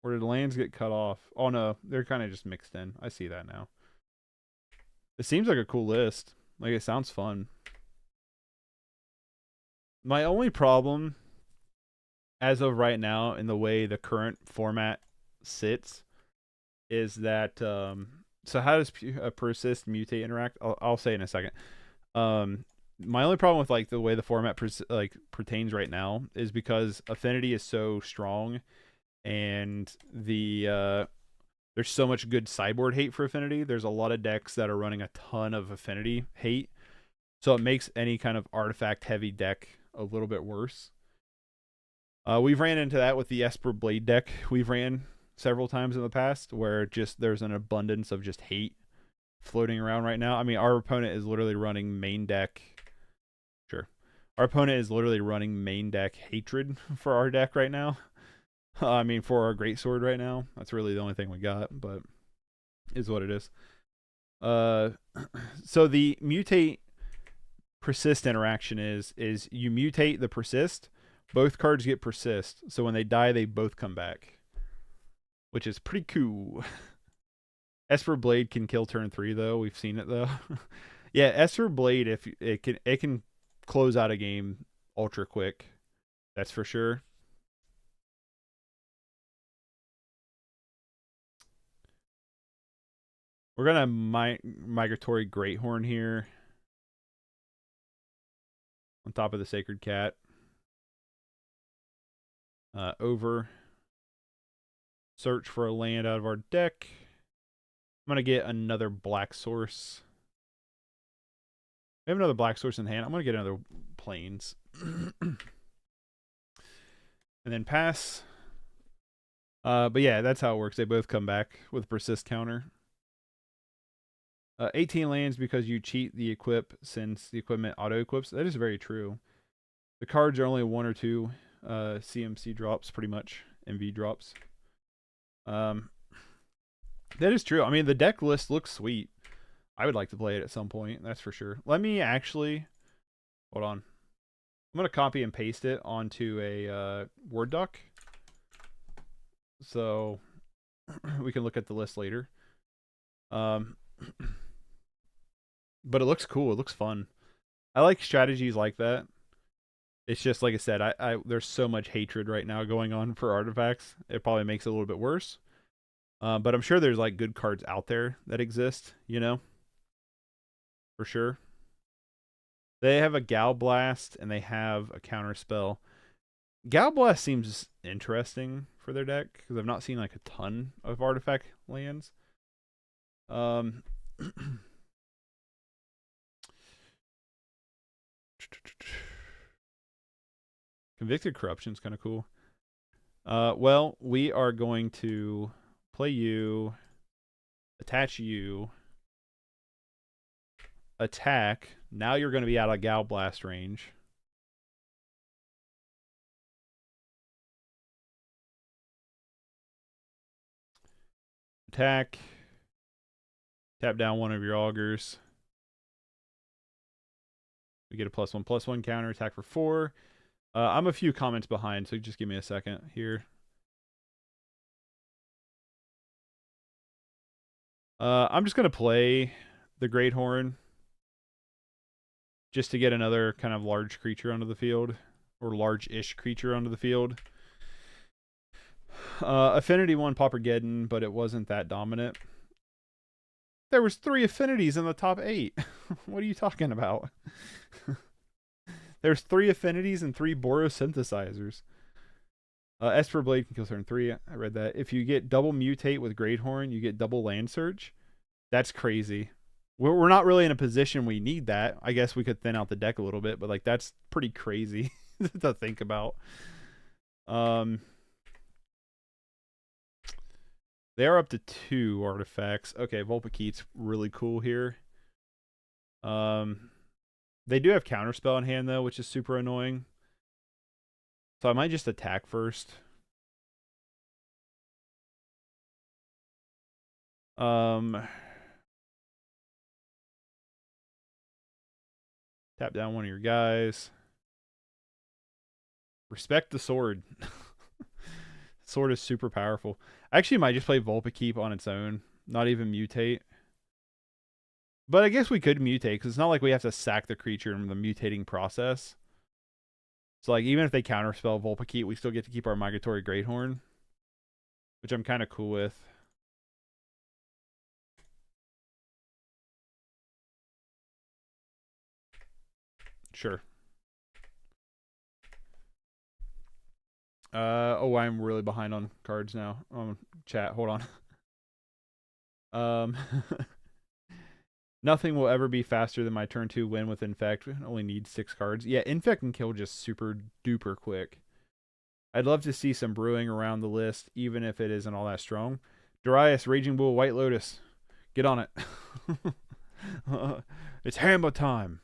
Or did the lands get cut off? Oh no, they're kind of just mixed in. I see that now. It seems like a cool list. Like, it sounds fun. My only problem, as of right now, in the way the current format sits, is that so how does persist mutate interact? I'll say in a second. My only problem with like the way the format pertains right now is because affinity is so strong, and there's so much good sideboard hate for affinity. There's a lot of decks that are running a ton of affinity hate, so it makes any kind of artifact heavy deck a little bit worse. We've ran into that with the Esper Blade deck we've ran several times in the past, where just there's an abundance of just hate floating around right now. I mean, our opponent is literally running main deck. Sure. Our opponent is literally running main deck hatred for our deck right now. I mean, for our greatsword right now. That's really the only thing we got, but is what it is. So the mutate persist interaction is you mutate the persist, both cards get persist, so when they die they both come back, which is pretty cool. Esper Blade can kill turn 3 though. We've seen it though. Yeah, Esper Blade, if it can close out a game ultra quick. That's for sure. We're gonna migratory Greathorn here on top of the Sacred Cat. Over. Search for a land out of our deck. I'm gonna get another black source. We have another black source in hand. I'm gonna get another plains. And then pass. But yeah, that's how it works. They both come back with persist counter. 18 lands because you cheat the equip since the equipment auto equips. That is very true. The cards are only 1 or 2 CMC drops, pretty much MV drops. That is true. I mean, the deck list looks sweet. I would like to play it at some point, that's for sure. Let me actually hold on. I'm gonna copy and paste it onto a Word doc, so we can look at the list later. But it looks cool. It looks fun. I like strategies like that. It's just like I said, there's so much hatred right now going on for artifacts. It probably makes it a little bit worse. But I'm sure there's like good cards out there that exist, you know? For sure. They have a Gal Blast and they have a counter spell. Gal Blast seems interesting for their deck because I've not seen like a ton of artifact lands. Convicted Corruption is kind of cool. Well, we are going to play you, attach you, attack. Now you're going to be out of Gal Blast range. Attack. Tap down one of your augurs. We get a +1/+1 counter, attack for 4. I'm a few comments behind, so just give me a second here. I'm just going to play the Greathorn just to get another kind of large creature onto the field, or large-ish creature onto the field. Affinity won Paupergeddon, but it wasn't that dominant. There was 3 affinities in the top 8. What are you talking about? There's 3 affinities and 3 Borosynthesizers. Esper Blade can kill turn 3. I read that. If you get double mutate with Greathorn, you get double land search. That's crazy. We're not really in a position we need that. I guess we could thin out the deck a little bit, but like that's pretty crazy to think about. They are up to 2 artifacts. Okay, Vulpikeet's really cool here. They do have Counterspell in hand though, which is super annoying. So I might just attack first. Tap down one of your guys. Respect the sword. Sword is super powerful. I actually might just play Vulpikeep on its own. Not even mutate. But I guess we could mutate, because it's not like we have to sack the creature in the mutating process. So, like, even if they counterspell Vulpikeep, we still get to keep our Migratory Greathorn, which I'm kind of cool with. Sure. Oh, I'm really behind on cards now. Chat, hold on. Nothing will ever be faster than my turn 2 win with Infect. I only need 6 cards. Yeah, Infect can kill just super duper quick. I'd love to see some brewing around the list, even if it isn't all that strong. Darius, Raging Bull, White Lotus. Get on it. It's hammer time.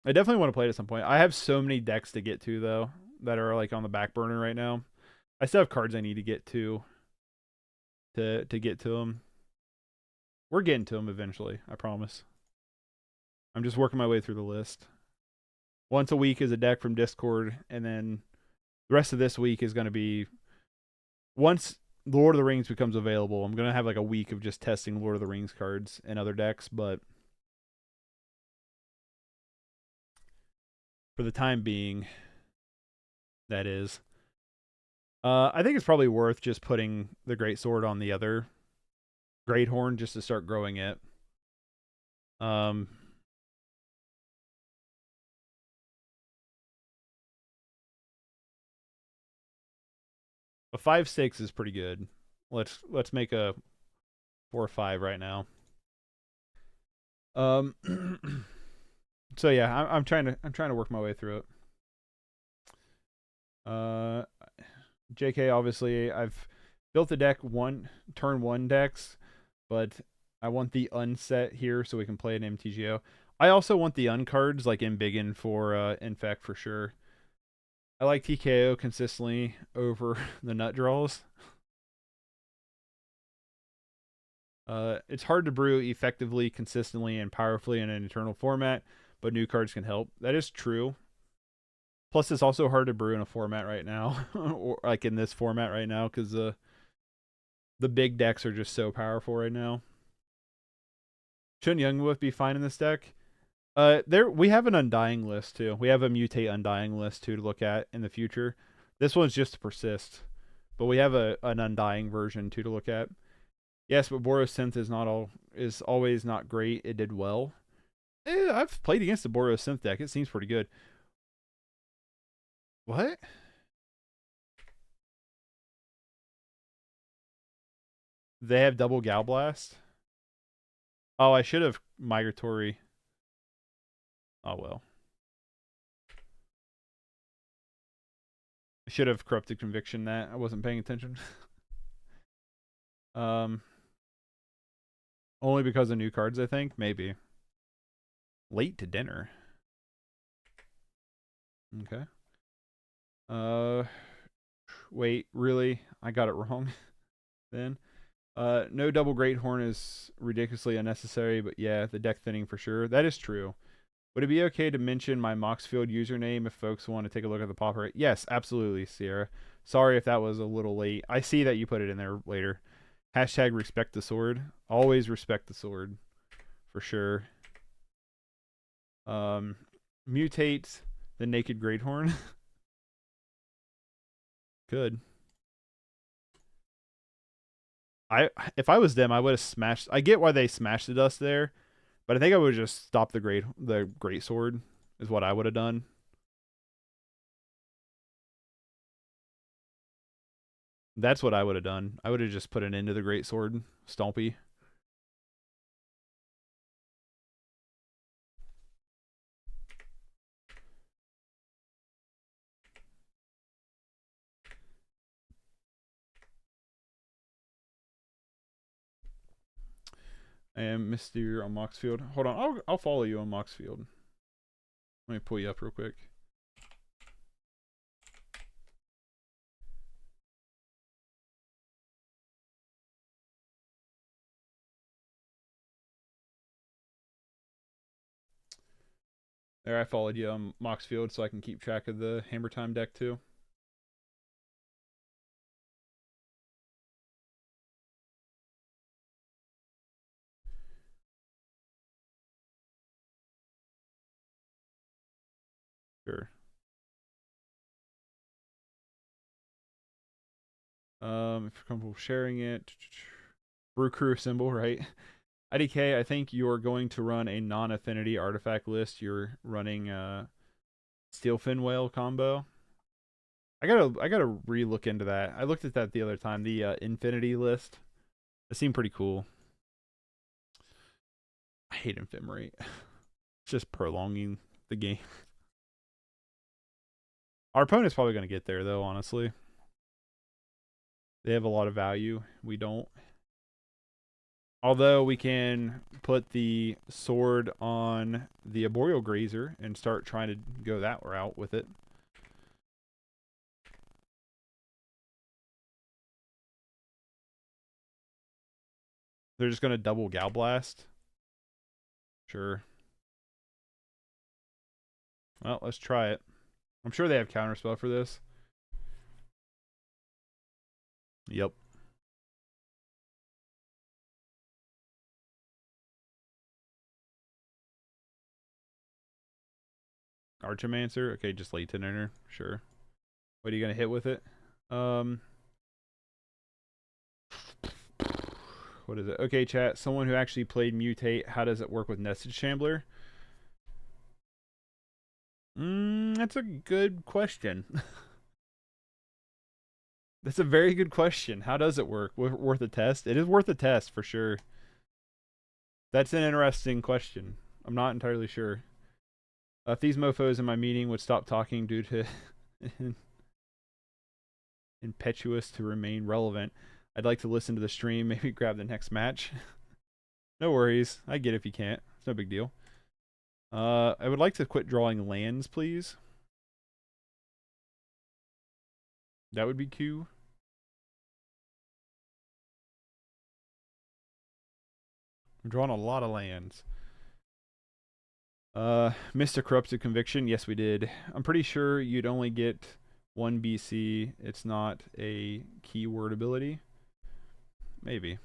I definitely want to play it at some point. I have so many decks to get to, though, that are like on the back burner right now. I still have cards I need to get to get to them. We're getting to them eventually, I promise. I'm just working my way through the list. Once a week is a deck from Discord, and then the rest of this week is going to be... Once Lord of the Rings becomes available, I'm going to have like a week of just testing Lord of the Rings cards and other decks, but... For the time being, that is. I think it's probably worth just putting the Great Sword on the other Greathorn just to start growing it. A 5/6 is pretty good. Let's make a 4/5 right now. So yeah, I'm trying to work my way through it. JK, obviously I've built the deck turn 1 decks, but I want the unset here so we can play an MTGO. I also want the uncards like Embiggen for Infect for sure. I like TKO consistently over the nut draws. It's hard to brew effectively, consistently, and powerfully in an eternal format, but new cards can help. That is true. Plus, it's also hard to brew in a format right now, or like in this format right now, because the big decks are just so powerful right now. Shouldn't Youngwolf be fine in this deck? We have an Undying list too. We have a Mutate Undying list too to look at in the future. This one's just to persist, but we have an Undying version too to look at. Yes, but Boros Synth is always not great. It did well. I've played against the Boros Synth deck. It seems pretty good. What? They have double Gal Blast? Oh, I should have Migratory. Oh, well. I should have Corrupted Conviction that. I wasn't paying attention. Only because of new cards, I think? Maybe. Late to dinner. Okay. Wait, really? I got it wrong then. No double Greathorn is ridiculously unnecessary, but yeah, the deck thinning for sure. That is true. Would it be okay to mention my Moxfield username if folks want to take a look at the Pauper? Yes, absolutely, Sierra. Sorry if that was a little late. I see that you put it in there later. Hashtag respect the sword. Always respect the sword. For sure. Mutate the Naked Greathorn. Good. If I was them, I would have smashed. I get why they smashed the dust there, but I think I would have just stopped the great sword is what I would have done. That's what I would have done. I would have just put an end to the great sword, Stompy. I am Mr. on Moxfield. Hold on, I'll follow you on Moxfield. Let me pull you up real quick. There, I followed you on Moxfield so I can keep track of the Hammer Time deck too. Sure. If you're comfortable sharing it. Brew Crew symbol, right? IDK, I think you're going to run a non-affinity artifact list. You're running Steel Fin Whale combo. I gotta re-look into that. I looked at that the other time. The Infinity list. It seemed pretty cool. I hate Ephemerate. It's just prolonging the game. Our opponent's probably gonna get there though, honestly. They have a lot of value. We don't. Although we can put the sword on the Arboreal Grazer and start trying to go that route with it. They're just going to double Gal Blast. Sure. Well, let's try it. I'm sure they have counterspell for this. Yep. Archimancer. Okay, just late enter. Sure. What are you going to hit with it? What is it? Okay, chat. Someone who actually played Mutate, how does it work with Nested Shambler? That's a good question. That's a very good question. How does it work? Worth a test? It is worth a test for sure. That's an interesting question. I'm not entirely sure. If these mofos in my meeting would stop talking due to impetuous to remain relevant, I'd like to listen to the stream, maybe grab the next match. No worries. I get it if you can't. It's no big deal. I would like to quit drawing lands, please. That would be cool. I'm drawing a lot of lands. Mr. Corrupted Conviction. Yes, we did. I'm pretty sure you'd only get one BC. It's not a keyword ability. Maybe.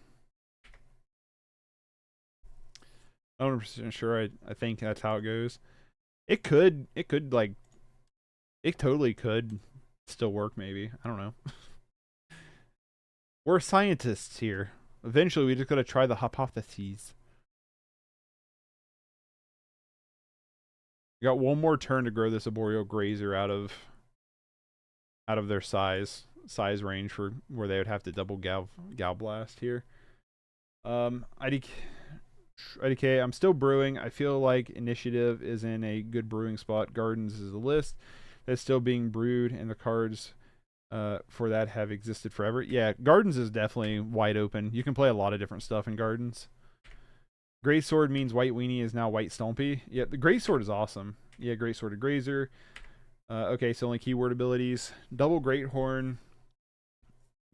100% sure. I think that's how it goes. It could like, it totally could still work. Maybe, I don't know. We're scientists here. Eventually, we just gotta try the hypotheses. We got one more turn to grow this Arboreal Grazer out of their size range for where they would have to double Gal Blast here. IDK, I'm still brewing. I feel like Initiative is in a good brewing spot. Gardens is a list that's still being brewed, and the cards for that have existed forever. Yeah, Gardens is definitely wide open. You can play a lot of different stuff in Gardens. Great Sword means White Weenie is now White Stompy. Yeah, the Great Sword is awesome. Yeah, Great Sword of Grazer. Okay, so only keyword abilities. Double Great Horn.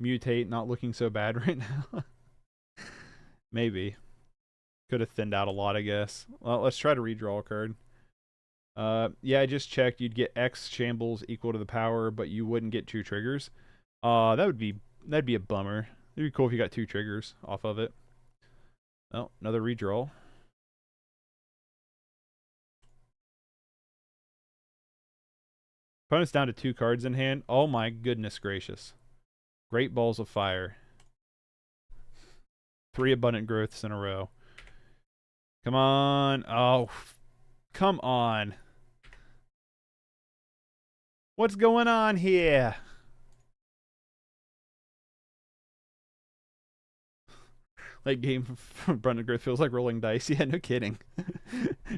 Mutate, not looking so bad right now. Maybe. Could have thinned out a lot, I guess. Well, let's try to redraw a card. Yeah, I just checked. You'd get X shambles equal to the power, but you wouldn't get 2 triggers. That'd be a bummer. It'd be cool if you got 2 triggers off of it. Oh, another redraw. Opponent's down to 2 cards in hand. Oh my goodness gracious. Great Balls of Fire. 3 Abundant Growths in a row. Come on. Oh, come on. What's going on here? Late game from Abundant Growth feels like rolling dice. Yeah, no kidding.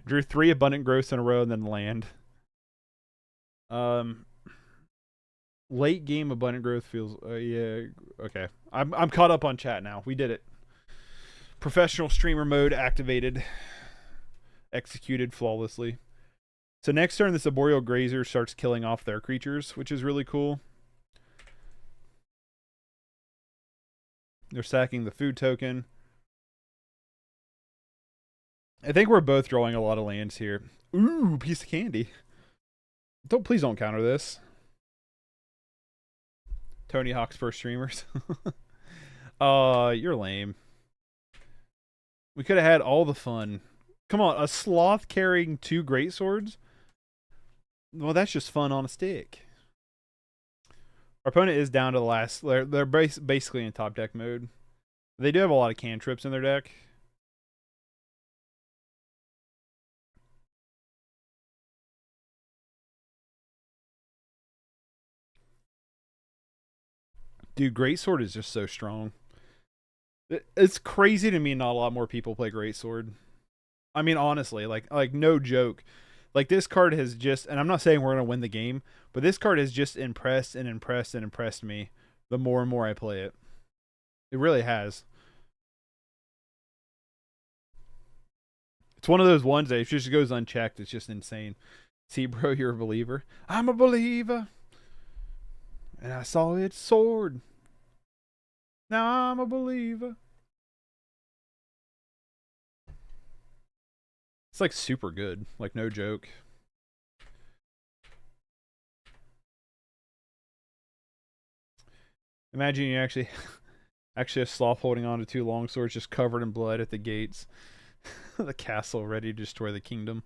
Drew 3 Abundant Growths in a row and then land. Late game Abundant Growth feels yeah, okay. I'm caught up on chat now. We did it. Professional streamer mode activated. Executed flawlessly. So next turn this Arboreal Grazer starts killing off their creatures, which is really cool. They're sacking the food token. I think we're both drawing a lot of lands here. Ooh, piece of candy. Please don't counter this. Tony Hawk's first streamers. You're lame. We could have had all the fun. Come on, a sloth carrying 2 great swords? Well, that's just fun on a stick. Our opponent is down to the last. They're basically in top deck mode. They do have a lot of cantrips in their deck. Dude, Greatsword is just so strong. It's crazy to me not a lot more people play Greatsword. I mean, honestly, like no joke. Like this card has just, and I'm not saying we're going to win the game, but this card has just impressed and impressed and impressed me the more and more I play it. It really has. It's one of those ones that if it just goes unchecked, it's just insane. See, bro, you're a believer. I'm a believer. And I saw its sword. Now I'm a believer. It's like super good. Like no joke. Imagine you actually a sloth holding on to 2 long swords just covered in blood at the gates. The castle ready to destroy the kingdom.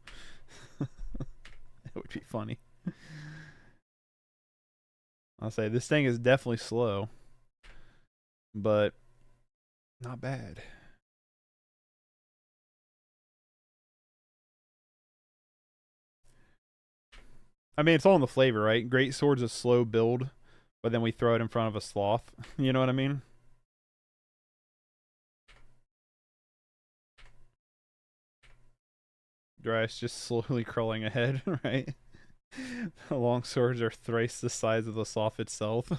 It would be funny. I'll say this thing is definitely slow, but not bad. I mean, it's all in the flavor, right? Great sword's a slow build, but then we throw it in front of a sloth. You know what I mean? Dryas just slowly crawling ahead, right? The long swords are thrice the size of the sloth itself.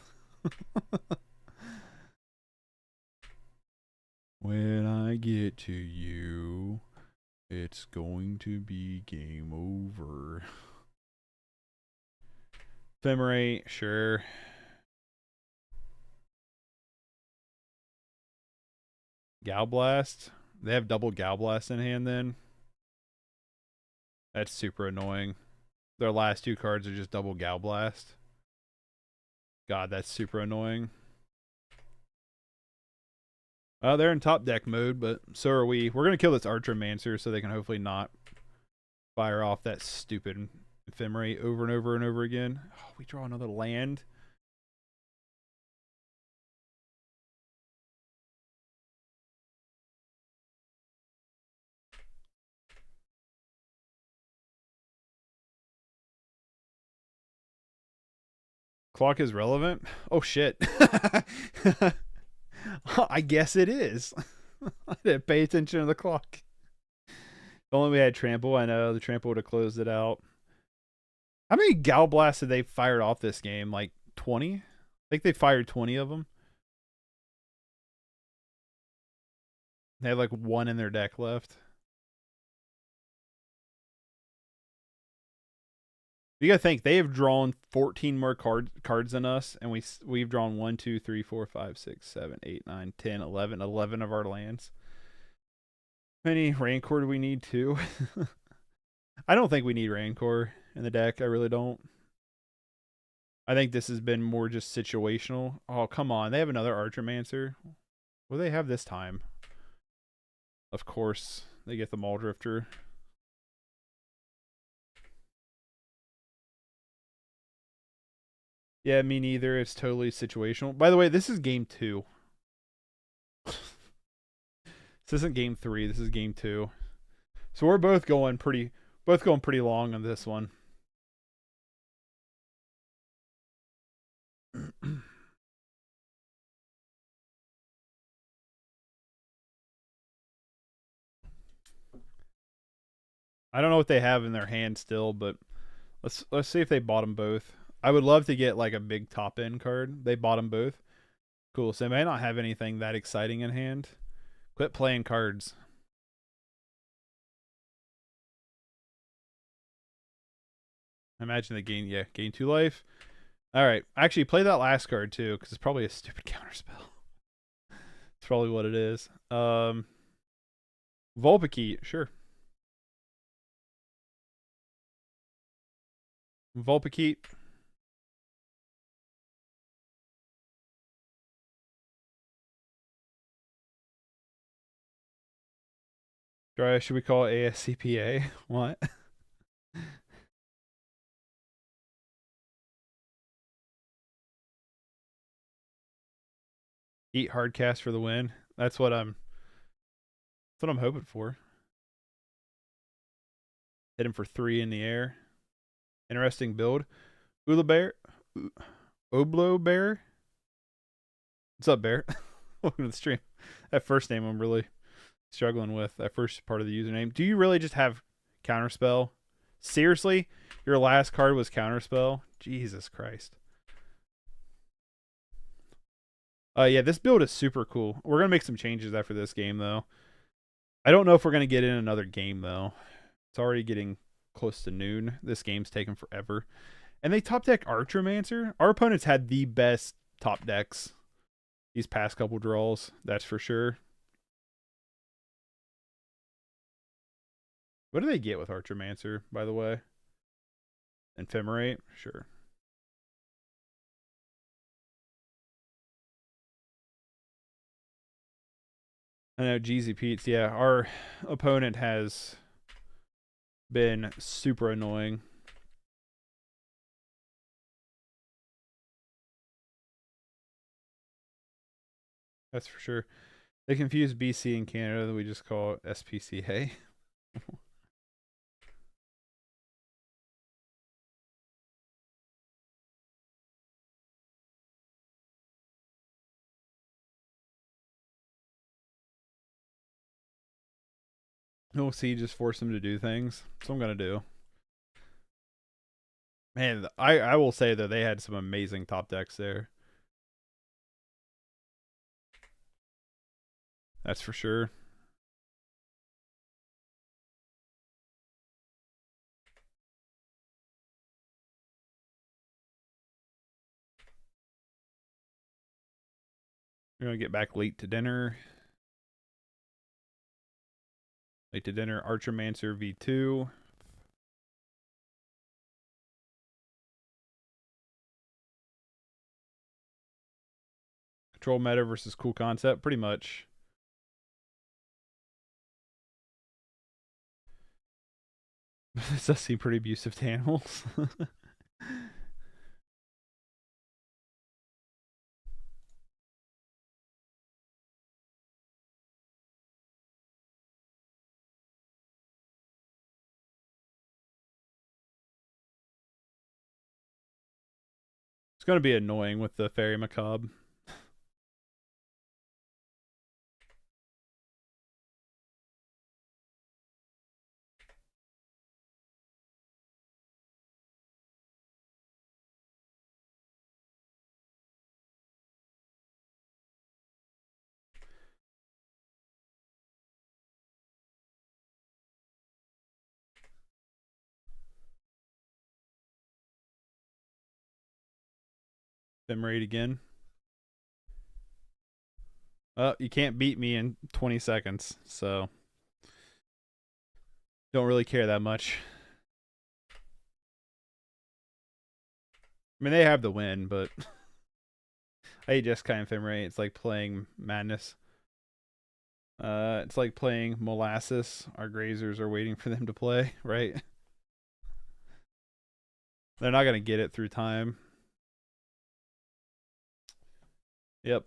When I get to you, it's going to be game over. Ephemerate, sure. Galblast? They have double Galblast in hand then? That's super annoying. Their last 2 cards are just double Galblast. God, that's super annoying. They're in top deck mode, but so are we. We're going to kill this Archermancer so they can hopefully not fire off that stupid Ephemerate over and over and over again. Oh, we draw another land. Clock is relevant? Oh, shit. I guess it is. I didn't pay attention to the clock. If only we had Trample. I know the Trample would have closed it out. How many Galblasts did they fired off this game? Like 20? I think they fired 20 of them. They had like 1 in their deck left. You gotta think they have drawn 14 more cards than us, and we've drawn 1, 2, 3, 4, 5, 6, 7, 8, 9, 10, 11, 11 of our lands. How many Rancor do we need? 2? I don't think we need Rancor in the deck. I really don't. I think this has been more just situational. Oh, come on. They have another Archermancer. What do they have this time? Of course, they get the Mauldrifter. Yeah, me neither. It's totally situational. By the way, this is game 2. This isn't game 3. This is game 2. So we're both going pretty long on this one. I don't know what they have in their hand still, but let's see if they bought them both. I would love to get like a big top end card. They bought them both. Cool. So they may not have anything that exciting in hand. Quit playing cards. Imagine they gain 2 life. All right. Actually, play that last card too, because it's probably a stupid counterspell. It's probably what it is. Vulpikeet, sure. Vulpikeet. Should we call it ASCPA? What? Eat hardcast for the win. That's what I'm hoping for. Hit him for 3 in the air. Interesting build. Ula Bear. Oblo Bear. What's up, Bear? Welcome to the stream. That first name I'm really struggling with. That first part of the username. Do you really just have Counterspell? Seriously? Your last card was Counterspell? Jesus Christ. Yeah, this build is super cool. We're going to make some changes after this game, though. I don't know if we're going to get in another game, though. It's already getting close to noon. This game's taken forever. And they top deck Archermancer. Our opponents had the best top decks these past couple draws. That's for sure. What do they get with Archermancer, by the way? Ephemerate? Sure. I know, Jeezy Pete's. Yeah, our opponent has been super annoying. That's for sure. They confuse BC and Canada that we just call SPCA. We'll see, just force them to do things. That's what I'm going to do. Man, I will say that they had some amazing top decks there. That's for sure. We're going to get back late to dinner. Late to dinner, Archermancer V2. Control meta versus cool concept, pretty much. This does seem pretty abusive to animals. It's going to be annoying with the Fairy Macabre. Ephemerate again. You can't beat me in 20 seconds, so don't really care that much. I mean, they have the win, but I hate jeskai and Ephemerate. It's like playing Madness. It's like playing Molasses. Our grazers are waiting for them to play, right? They're not going to get it through time. Yep.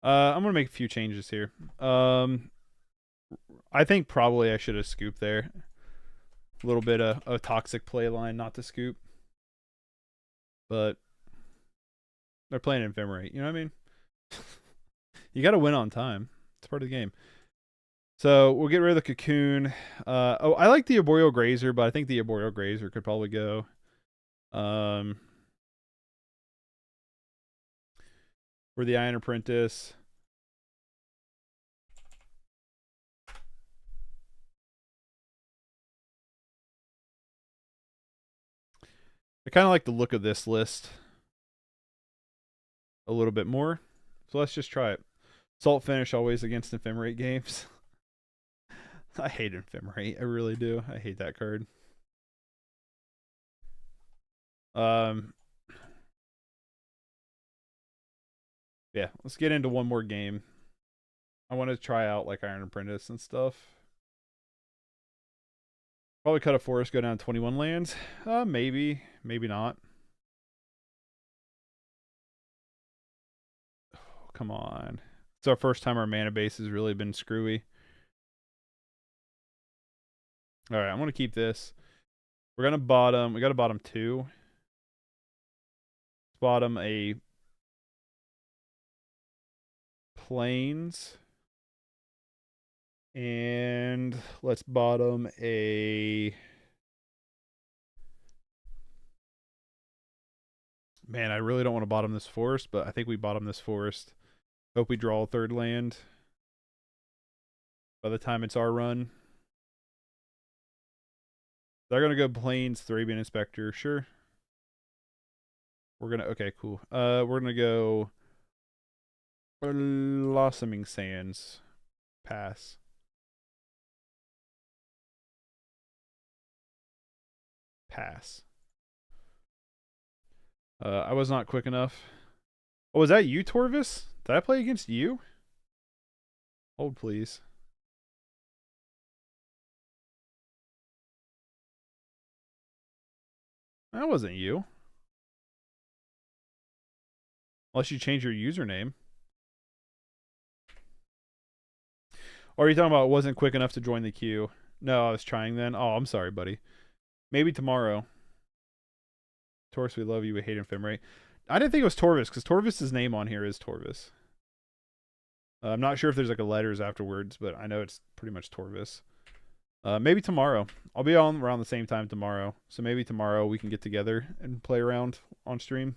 I'm going to make a few changes here. I think probably I should have scooped there. A little bit of a toxic play line not to scoop. But they're playing Ephemerate. You know what I mean? You got to win on time. It's part of the game. So we'll get rid of the Cocoon. I like the Arboreal Grazer, but I think the Arboreal Grazer could probably go. For the Iron Apprentice. I kind of like the look of this list a little bit more. So let's just try it. Salt Finish always against Ephemerate games. I hate Ephemerate. I really do. I hate that card. Um, yeah, let's get into one more game. I want to try out like Iron Apprentice and stuff. Probably cut a forest, go down 21 lands. Maybe, maybe not. Oh, come on. It's our first time our mana base has really been screwy. All right, I'm going to keep this. We're going to bottom. We got to bottom 2. Bottom a plains. And let's bottom a... Man, I really don't want to bottom this forest, but I think we bottom this forest. Hope we draw a 3rd land by the time it's our run. They're going to go plains, Thrabian Inspector. Sure. We're going to... Okay, cool. We're going to go... Blossoming Sands. Pass. Pass. I was not quick enough. Oh, was that you, Torvis? Did I play against you? Hold, please. That wasn't you. Unless you change your username. Or are you talking about wasn't quick enough to join the queue? No, I was trying then. Oh, I'm sorry, buddy. Maybe tomorrow. Torvis, we love you. We hate Ephemerate. I didn't think it was Torvis, because Torvis's name on here is Torvis. I'm not sure if there's like a letters afterwards, but I know it's pretty much Torvis. Maybe tomorrow. I'll be on around the same time tomorrow. So maybe tomorrow we can get together and play around on stream.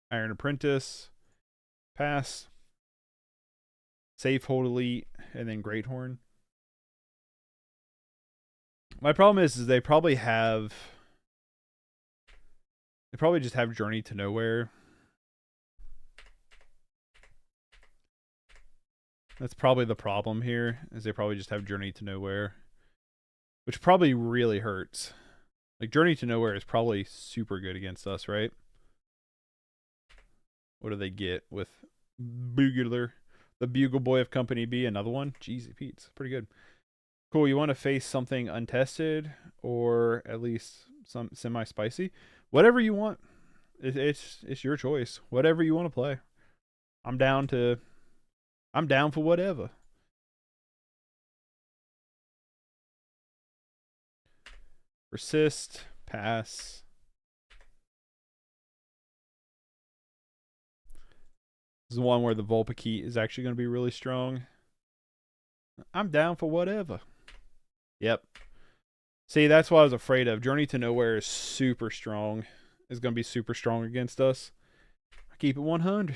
Iron Apprentice. Pass. Safe, Hold, Elite, and then Great Horn. My problem is they probably have... They probably just have Journey to Nowhere. That's probably the problem here, is they probably just have Journey to Nowhere. Which probably really hurts. Like, Journey to Nowhere is probably super good against us, right? What do they get with Bugler? The Bugle Boy of Company B, another one? Jeez, Pete's pretty good. Cool, you want to face something untested, or at least some semi-spicy? Whatever you want. It's your choice. Whatever you want to play. I'm down for whatever. Persist, pass. This is one where the Vulpikeet is actually going to be really strong. I'm down for whatever. Yep. See, that's what I was afraid of. Journey to Nowhere is super strong. Is going to be super strong against us. I keep it 100.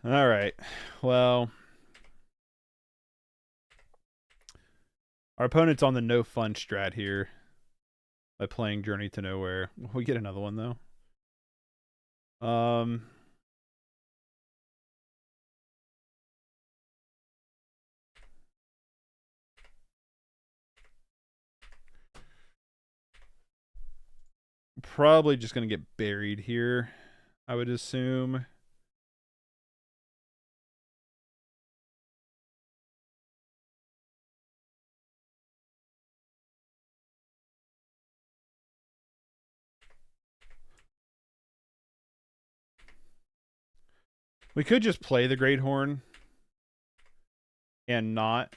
All right. Well, our opponent's on the no fun strat here by playing Journey to Nowhere. We get another one though. Probably just going to get buried here, I would assume. We could just play the Great Horn and not.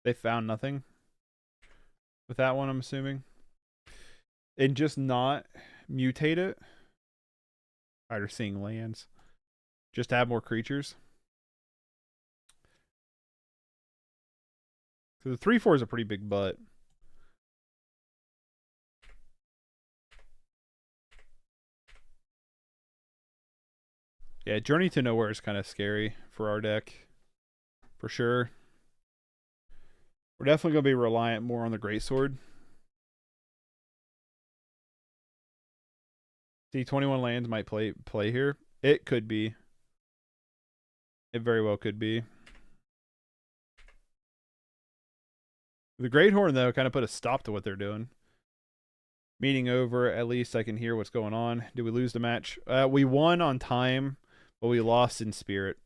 They found nothing with that one, I'm assuming. And just not mutate it. Alright, are seeing lands. Just add more creatures. So the 3/4 is a pretty big butt. Yeah, Journey to Nowhere is kind of scary for our deck, for sure. We're definitely going to be reliant more on the Greatsword. See, 21 lands might play here. It could be. It very well could be. The Great Horn, though, kind of put a stop to what they're doing. Meeting over, at least I can hear what's going on. Did we lose the match? We won on time, but we lost in spirit.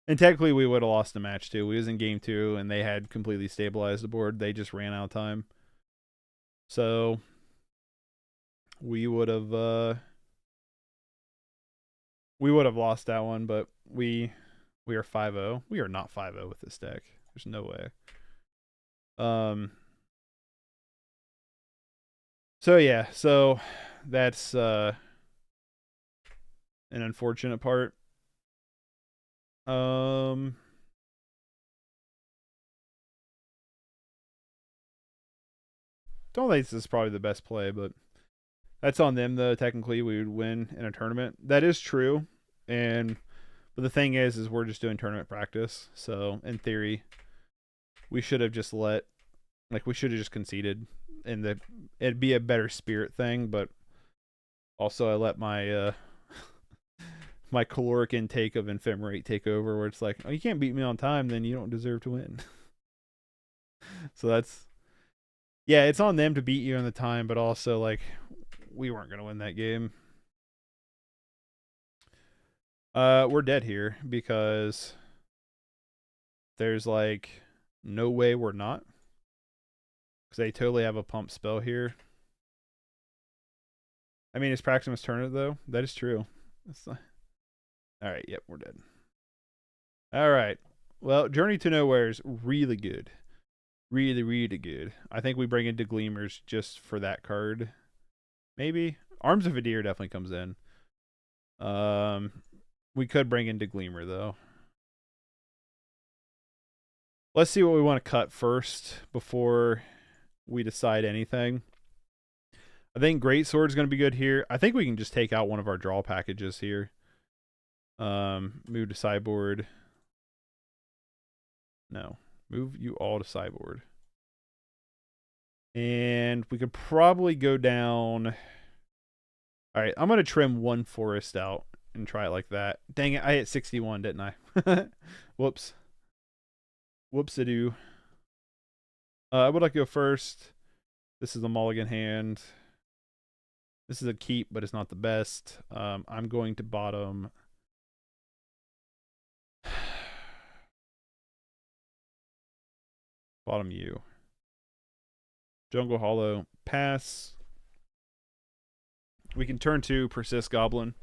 And technically, we would have lost the match, too. We was in game 2, and they had completely stabilized the board. They just ran out of time. So, we would have lost that one, but we are 5-0. We are not 5-0 with this deck. There's no way. So yeah, so that's an unfortunate part. Don't think this is probably the best play, but that's on them though. Technically, we would win in a tournament. That is true, but the thing is we're just doing tournament practice. So in theory, we should have just we should have just conceded, and it'd be a better spirit thing. But also, I let my my caloric intake of ephemerate take over, where it's like, oh, you can't beat me on time, then you don't deserve to win. So that's, yeah, it's on them to beat you in the time, but also like we weren't gonna win that game. We're dead here because there's like no way we're not, because they totally have a pump spell here. I mean, it's Praximus turn it though. That is true. That's not... All right, yep, we're dead. All right. Well, Journey to Nowhere is really good. Really, really good. I think we bring into Gleamers just for that card. Maybe. Arms of Adir definitely comes in. We could bring into Gleamer, though. Let's see what we want to cut first before we decide anything. I think Greatsword's going to be good here. I think we can just take out one of our draw packages here. Move to sideboard. No. Move you all to sideboard. And we could probably go down. All right, I'm going to trim one forest out and try it like that. Dang it, I hit 61, didn't I? Whoops. Whoops-a-doo. I would like to go first. This is the mulligan hand. This is a keep, but it's not the best. I'm going to bottom. Bottom you. Jungle Hollow. Pass. We can turn to Persist Goblin.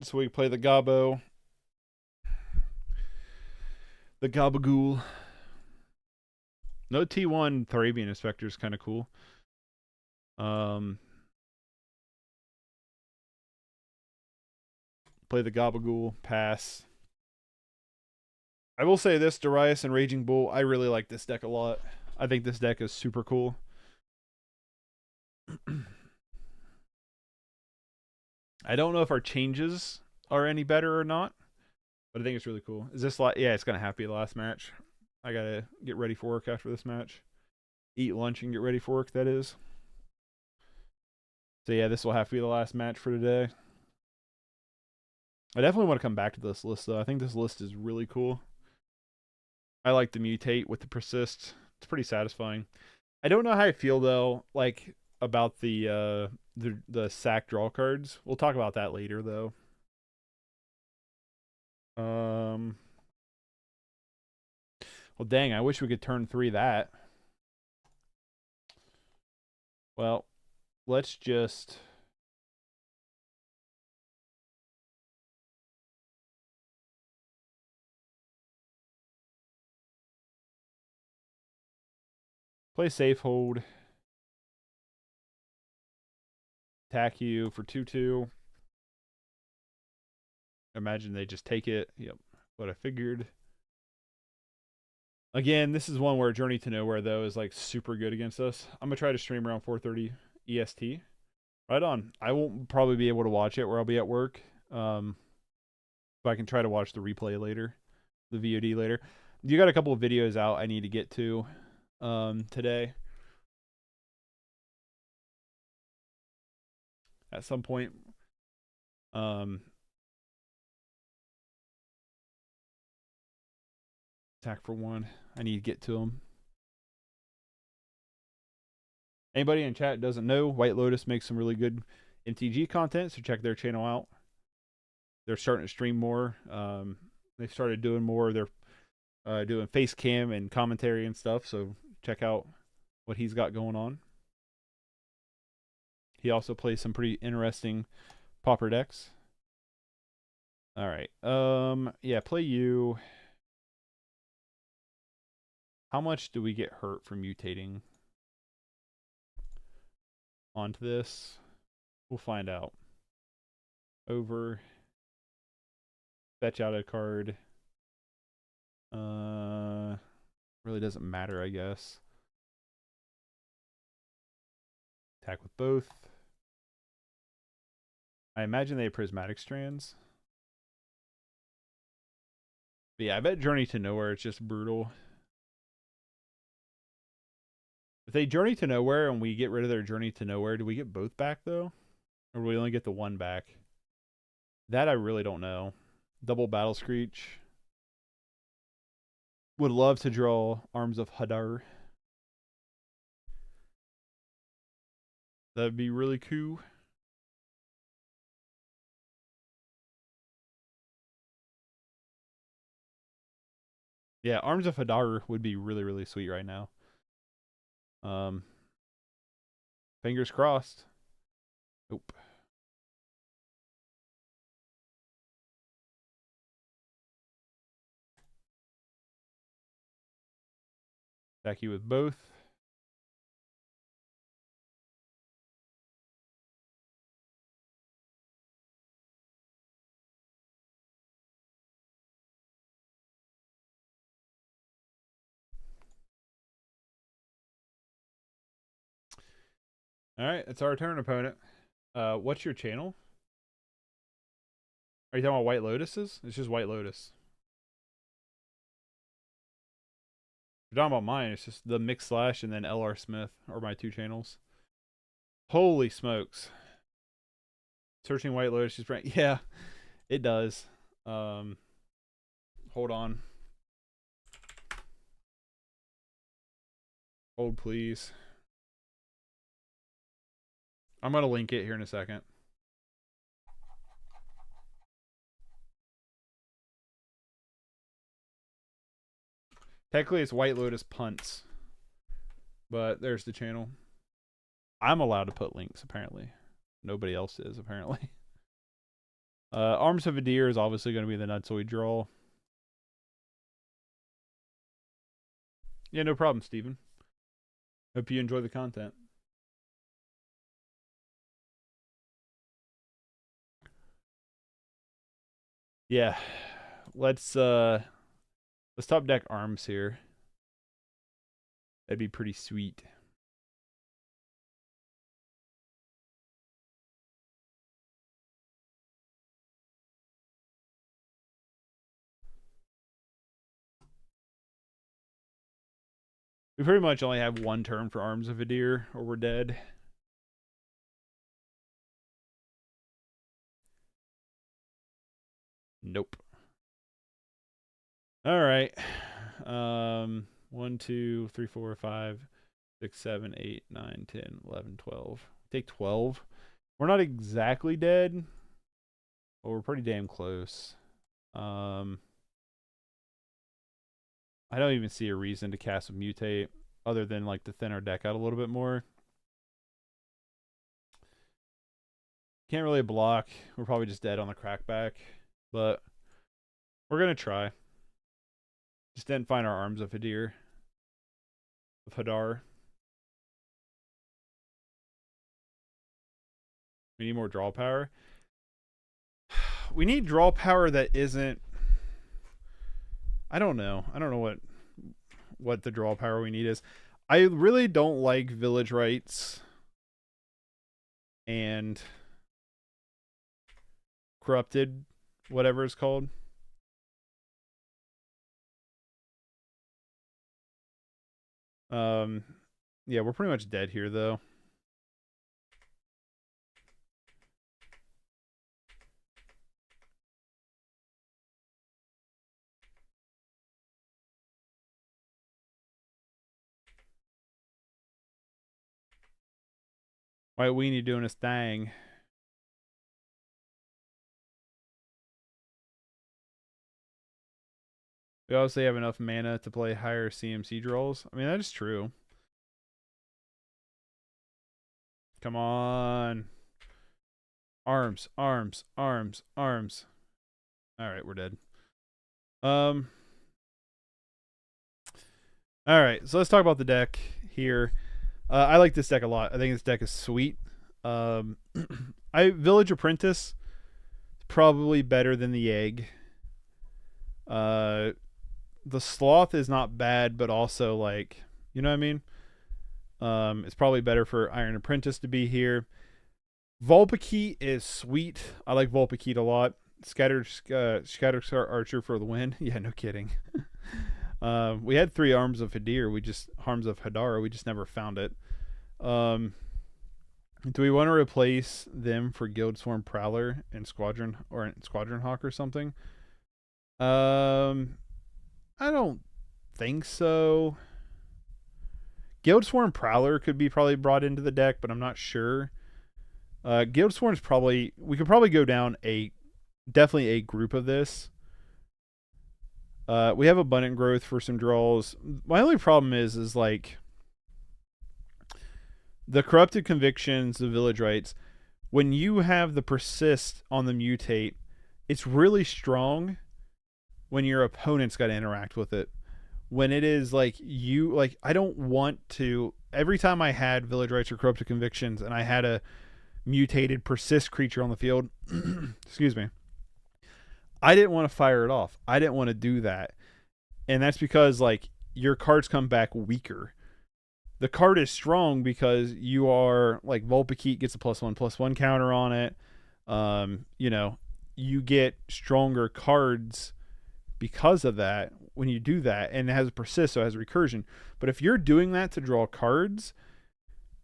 So we play the Gobbo. The Gabagool. No T1 Thrabian Inspector is kind of cool. Play the Gabagool. Pass. I will say this, Darius and Raging Bull, I really like this deck a lot. I think this deck is super cool. I don't know if our changes are any better or not, but I think it's really cool. Is this like, yeah, it's going to have to be the last match. I got to get ready for work after this match. Eat lunch and get ready for work, that is. So yeah, this will have to be the last match for today. I definitely want to come back to this list, though. I think this list is really cool. I like the Mutate with the Persist. It's pretty satisfying. I don't know how I feel, though, like, about the sack draw cards. We'll talk about that later, though. Well, dang, I wish we could turn 3 that. Well, let's just... play safe hold. Attack you for 2/2. Imagine they just take it. Yep, what I figured. Again, this is one where Journey to Nowhere, though, is like super good against us. I'm going to try to stream around 4:30 EST. Right on. I won't probably be able to watch it where I'll be at work. But I can try to watch the replay later, the VOD later. You got a couple of videos out I need to get to today. At some point. Attack for one. I need to get to them. Anybody in chat doesn't know, White Lotus makes some really good MTG content, so check their channel out. They're starting to stream more. They've started doing more. They're doing face cam and commentary and stuff, so check out what he's got going on. He also plays some pretty interesting pauper decks. All right. Yeah, play you. How much do we get hurt from mutating onto this? We'll find out. Over. Fetch out a card. Really doesn't matter, I guess. Attack with both. I imagine they have prismatic strands. But yeah, I bet Journey to Nowhere is just brutal. If they Journey to Nowhere and we get rid of their Journey to Nowhere, do we get both back though? Or do we only get the one back? That I really don't know. Double Battle Screech. Would love to draw Arms of Hadar. That'd be really cool. Yeah, Arms of Hadar would be really, really sweet right now. Fingers crossed. Nope. Attack you with both. All right, it's our turn, opponent. What's your channel? Are you talking about White Lotuses? It's just White Lotus. If you're talking about mine, it's just the Mix Slash and then LR Smith are my two channels. Holy smokes. Searching White Lotus just right. Yeah, it does. Hold on. Hold, please. I'm going to link it here in a second. Technically, it's White Lotus Punts. But there's the channel. I'm allowed to put links, apparently. Nobody else is, apparently. Arms of a Deer is obviously going to be the Nutsoid draw. Yeah, no problem, Steven. Hope you enjoy the content. Yeah. Let's top deck arms here. That'd be pretty sweet. We pretty much only have one turn for Arms of a Deer, or we're dead. Nope. All right. 1, 2, 3, 4, 5, 6, 7, 8, 9, 10, 11, 12. Take 12. We're not exactly dead, but we're pretty damn close. I don't even see a reason to cast a Mutate other than like to thin our deck out a little bit more. Can't really block. We're probably just dead on the crackback, but we're going to try. Just didn't find our Arms of Hadar. We need more draw power. We need draw power that isn't... I don't know. I don't know what the draw power we need is. I really don't like Village Rites and Corrupted, whatever it's called. Yeah, we're pretty much dead here though. White Weenie doing his thing. We obviously have enough mana to play higher CMC draws. I mean, that is true. Come on. Arms, arms, arms, arms. Alright, we're dead. Alright, so let's talk about the deck here. I like this deck a lot. I think this deck is sweet. Village Apprentice is probably better than the egg. The Sloth is not bad, but also like, you know what I mean? It's probably better for Iron Apprentice to be here. Vulpikeet is sweet. I like Vulpikeet a lot. Scatter Archer for the win. Yeah, no kidding. We had 3 Arms of Hadira. Arms of Hadara. We just never found it. Do we want to replace them for Guild Swarm Prowler and Squadron Hawk or something? I don't think so. Guild Swarm Prowler could be probably brought into the deck, but I'm not sure. Guild Swarm's probably, we could probably go down definitely a group of this. We have Abundant Growth for some draws. My only problem is like the Corrupted Convictions, the Village Rites. When you have the Persist on the Mutate, it's really strong when your opponent's got to interact with it. When it is like I don't want to. Every time I had Village Rites or Corrupted Convictions and I had a mutated Persist creature on the field, excuse me, I didn't want to fire it off. I didn't want to do that. And that's because like your cards come back weaker. The card is strong because you are like Vulpikeet gets a +1/+1 counter on it. You know, you get stronger cards because of that when you do that, and it has a persist, so it has a recursion. But if you're doing that to draw cards,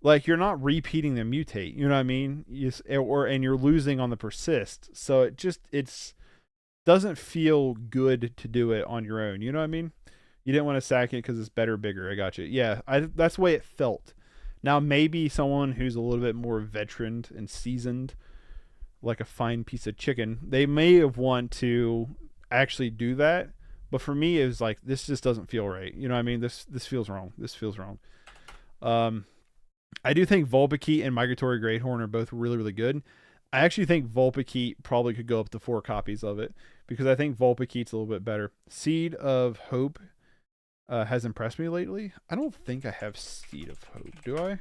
like you're not repeating the mutate, you know what I mean? And you're losing on the persist. So it doesn't feel good to do it on your own. You know what I mean? You didn't want to sack it because it's better, bigger. I got you. Yeah, that's the way it felt. Now, maybe someone who's a little bit more veteran and seasoned, like a fine piece of chicken, they may have want to actually do that. But for me, it was like, this just doesn't feel right. You know what I mean? This feels wrong. This feels wrong. I do think Vulpikeet and Migratory Greathorn are both really, really good. I actually think Vulpikeet probably could go up to 4 copies of it because I think Vulpikeet's a little bit better. Seed of Hope has impressed me lately. I don't think I have Seed of Hope. Do I?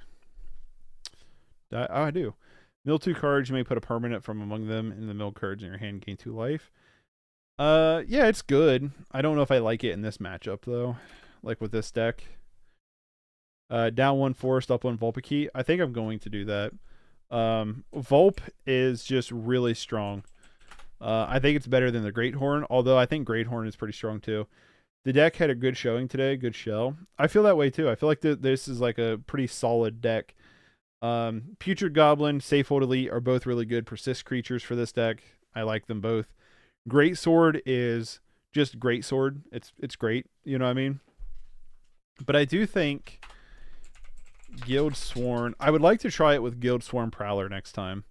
Oh, I do. Mill 2 cards. You may put a permanent from among them in the mill cards in your hand. Gain 2 life. Yeah, it's good. I don't know if I like it in this matchup though. Like with this deck. Down 1 Forest, up 1 Vulpikeet. I think I'm going to do that. Vulp is just really strong. I think it's better than the Greathorn, although I think Greathorn is pretty strong too. The deck had a good showing today, good shell. I feel that way too. I feel like this is like a pretty solid deck. Putrid Goblin, Safehold Elite are both really good persist creatures for this deck. I like them both. Greatsword is just Greatsword. It's great, you know what I mean? But I do think Guild Sworn, I would like to try it with Guild Sworn Prowler next time.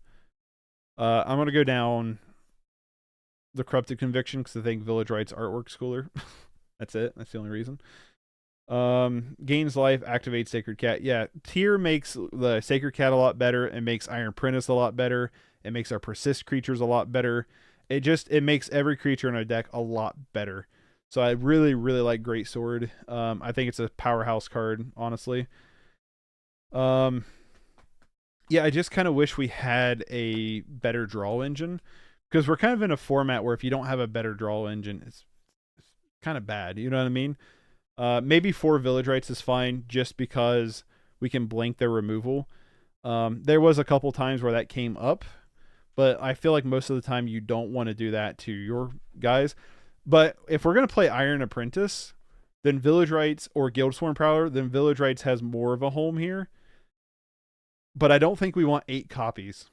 I'm going to go down the Corrupted Conviction because I think Village Rites artwork's cooler. That's it. That's the only reason. Gains life, activates Sacred Cat. Yeah, Tier makes the Sacred Cat a lot better. It makes Iron Apprentice a lot better. It makes our Persist creatures a lot better. It makes every creature in our deck a lot better. So I really, really like Greatsword. I think it's a powerhouse card, honestly. Yeah, I just kind of wish we had a better draw engine because we're kind of in a format where if you don't have a better draw engine, it's kind of bad. You know what I mean? Maybe 4 Village Rites is fine just because we can blank their removal. There was a couple times where that came up, but I feel like most of the time you don't want to do that to your guys. But if we're going to play Iron Apprentice, then Village Rites or Guildsworn Prowler, then Village Rites has more of a home here. But I don't think we want 8 copies.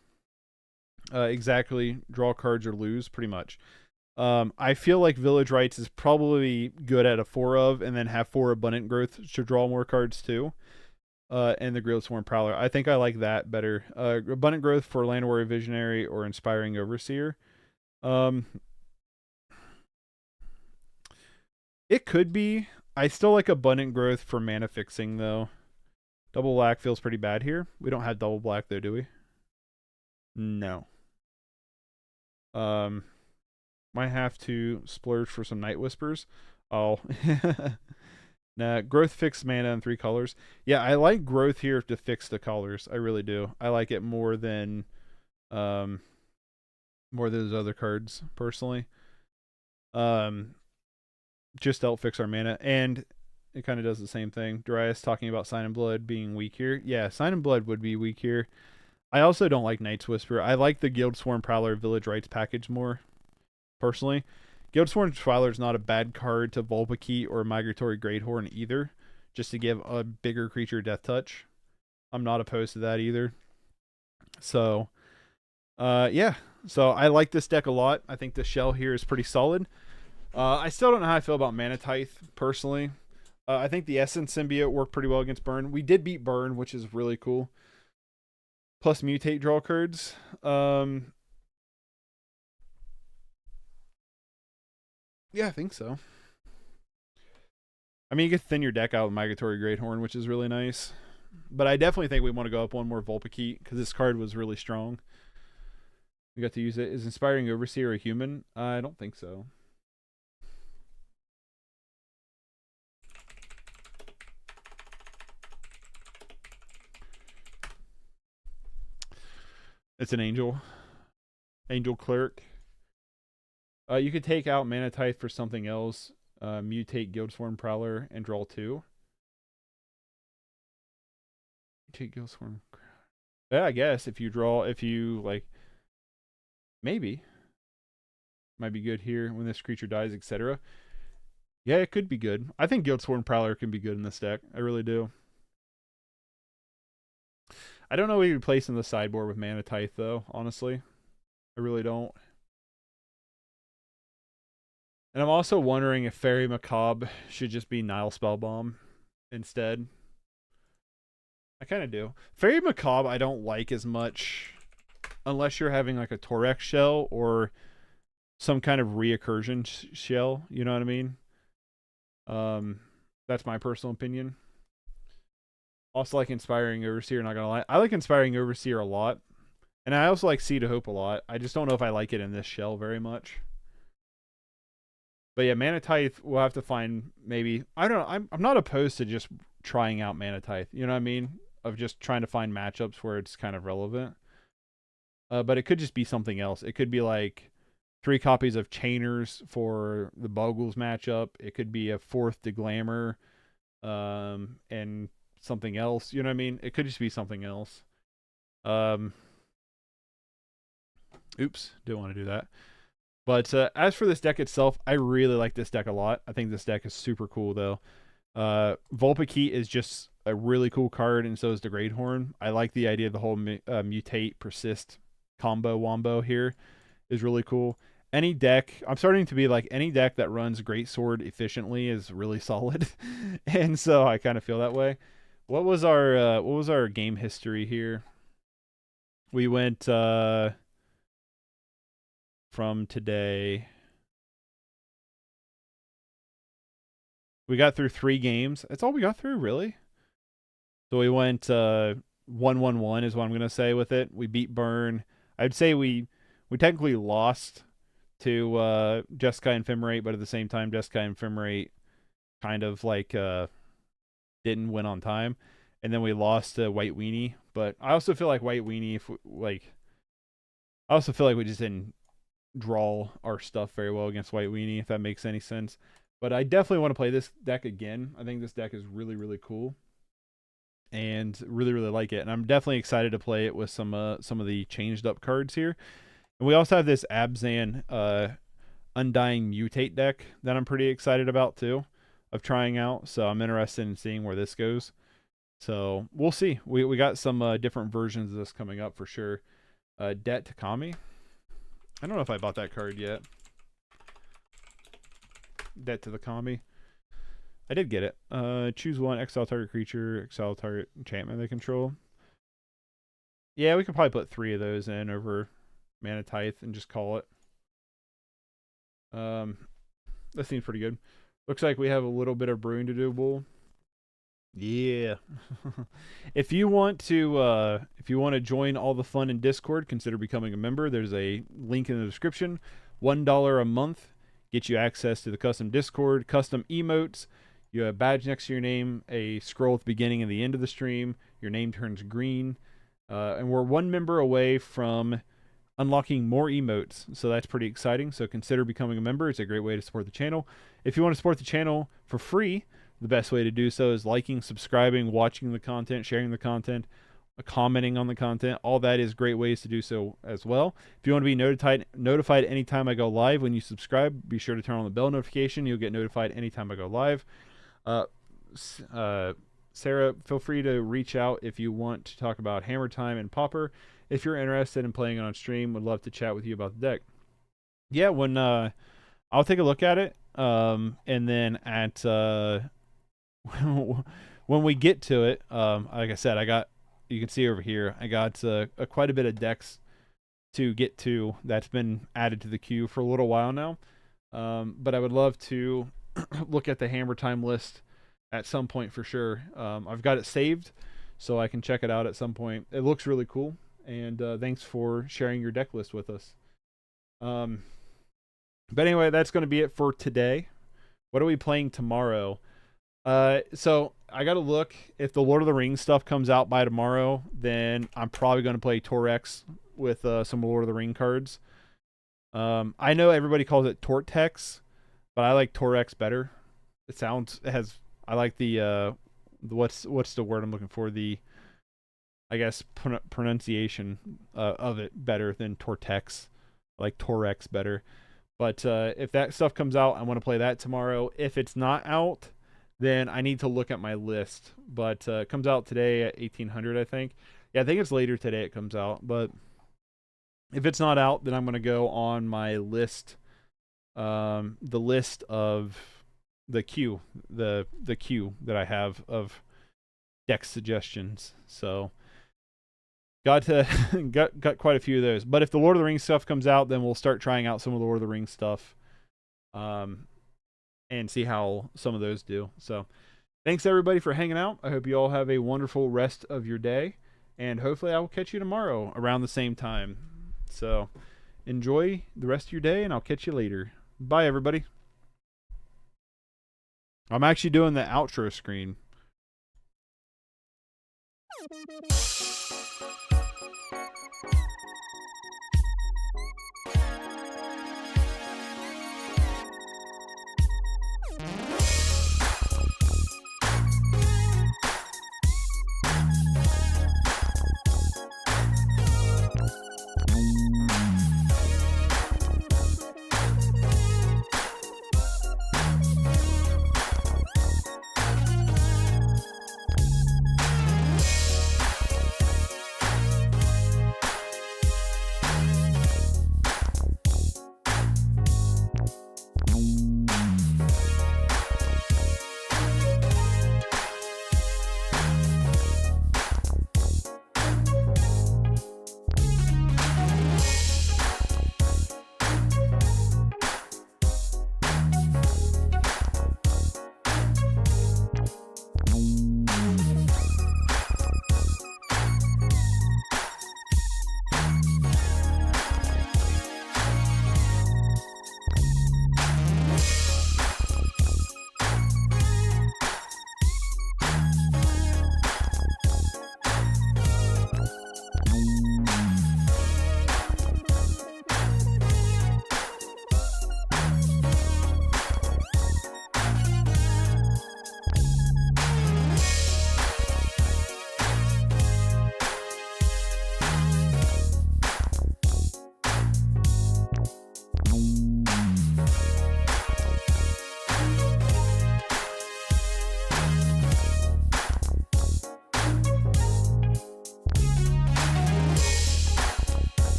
Exactly, draw cards or lose, pretty much. I feel like Village Rites is probably good at a 4 of, and then have 4 Abundant Growth to draw more cards too. And the Guildsworn Prowler. I think I like that better. Abundant Growth for Land Warrior Visionary or Inspiring Overseer. It could be. I still like Abundant Growth for mana fixing, though. Double black feels pretty bad here. We don't have double black, though, do we? No. Might have to splurge for some Night Whispers. Oh. Nah, growth fixed mana in 3 colors. Yeah, I like growth here to fix the colors. I really do. I like it more than those other cards, personally. Just to help fix our mana. And it kind of does the same thing. Darius talking about Sign and Blood being weak here. Yeah, Sign and Blood would be weak here. I also don't like Night's Whisper. I like the Guildsworn Prowler Village Rites package more, personally. Guildsworn Prowler is not a bad card to Vulpikeet or Migratory Greathorn either, just to give a bigger creature death touch. I'm not opposed to that either. So, yeah. So I like this deck a lot. I think the shell here is pretty solid. I still don't know how I feel about Mana Tithe, personally. I think the Essence Symbiote worked pretty well against Burn. We did beat Burn, which is really cool. Plus Mutate draw cards. Yeah, I think so. I mean, you can thin your deck out with Migratory Greathorn, which is really nice. But I definitely think we want to go up one more Vulpikeet, because this card was really strong. We got to use it. Is Inspiring Overseer a human? I don't think so. It's an angel. Angel Cleric. You could take out Mana Tithe for something else. Mutate Guildsworn Prowler and draw 2. Mutate Guildsworn. Yeah, I guess if you like, maybe. Might be good here when this creature dies, etc. Yeah, it could be good. I think Guildsworn Prowler can be good in this deck. I really do. I don't know what you'd place in the sideboard with Mana Tithe, though, honestly. I really don't. And I'm also wondering if Fairy Macabre should just be Nile Spellbomb instead. I kind of do. Fairy Macabre I don't like as much unless you're having like a Torex shell or some kind of reoccursion shell. You know what I mean? That's my personal opinion. Also like Inspiring Overseer, not gonna lie. I like Inspiring Overseer a lot. And I also like Seed of Hope a lot. I just don't know if I like it in this shell very much. But yeah, Mana Tithe, we'll have to find maybe. I don't know. I'm not opposed to just trying out Mana Tithe. You know what I mean? Of just trying to find matchups where it's kind of relevant. But it could just be something else. It could be like 3 copies of Chainers for the Bogles matchup. It could be a 4th Deglammer and something else. You know what I mean? It could just be something else. Oops, didn't want to do that. But as for this deck itself, I really like this deck a lot. I think this deck is super cool, though. Vulpikeet is just a really cool card, and so is the Greathorn. I like the idea of the whole Mutate, Persist combo wombo here is really cool. Any deck, I'm starting to be like, any deck that runs Greatsword efficiently is really solid. And so I kind of feel that way. What was our game history here? We went from today. We got through 3 games. That's all we got through, really? So we went 1-1-1 is what I'm going to say with it. We beat Burn. I'd say we technically lost to Jeskai and Ephemerate, but at the same time, Jeskai and Ephemerate kind of like didn't win on time. And then we lost to White Weenie. But I also feel like White Weenie, I also feel like we just didn't draw our stuff very well against White Weenie, if that makes any sense. But I definitely want to play this deck again. I think this deck is really, really cool. and really like it. And I'm definitely excited to play it with some of the changed up cards here. And we also have this Abzan Undying Mutate deck that I'm pretty excited about too, of trying out. So I'm interested in seeing where this goes. So we'll see. We got some different versions of this coming up for sure. Debt to Kami. I don't know if I bought that card yet. Debt to the Kami. I did get it. Choose one, exile target creature, exile target enchantment they control. Yeah, we could probably put 3 of those in over Mana Tithe and just call it. That seems pretty good. Looks like we have a little bit of brewing to do, Bull. Yeah. If you want to join all the fun in Discord, consider becoming a member. There's a link in the description. $1 a month gets you access to the custom Discord, custom emotes. You have a badge next to your name, a scroll at the beginning and the end of the stream. Your name turns green. And we're 1 member away from unlocking more emotes, so that's pretty exciting. So consider becoming a member. It's a great way to support the channel. If you want to support the channel for free, the best way to do so is liking, subscribing, watching the content, sharing the content, commenting on the content. All that is great ways to do so as well. If you want to be notified anytime I go live when you subscribe, be sure to turn on the bell notification. You'll get notified anytime I go live. Sarah, feel free to reach out if you want to talk about Hammer Time and Pauper. If you're interested in playing it on stream, would love to chat with you about the deck. Yeah, when I'll take a look at it, and then at when we get to it, like I said, you can see over here, I got quite a bit of decks to get to that's been added to the queue for a little while now. But I would love to look at the Hammer Time list at some point for sure. I've got it saved, so I can check it out at some point. It looks really cool. And thanks for sharing your deck list with us. But anyway, that's going to be it for today. What are we playing tomorrow? So I got to look. If the Lord of the Rings stuff comes out by tomorrow, then I'm probably going to play Torrex with some Lord of the Ring cards. I know everybody calls it Tortex, but I like Torrex better. I like the what's the word I'm looking for? I guess pronunciation of it better than Tortex. I like Torrex better. But if that stuff comes out, I want to play that tomorrow. If it's not out, then I need to look at my list. But it comes out today at 1800, I think. Yeah, I think it's later today it comes out. But if it's not out, then I'm going to go on my list, the list of the queue, the queue that I have of deck suggestions. So got quite a few of those. But if the Lord of the Rings stuff comes out, then we'll start trying out some of the Lord of the Rings stuff, and see how some of those do. So thanks everybody for hanging out. I hope you all have a wonderful rest of your day, and hopefully I will catch you tomorrow around the same time. So enjoy the rest of your day, and I'll catch you later. Bye everybody. I'm actually doing the outro screen.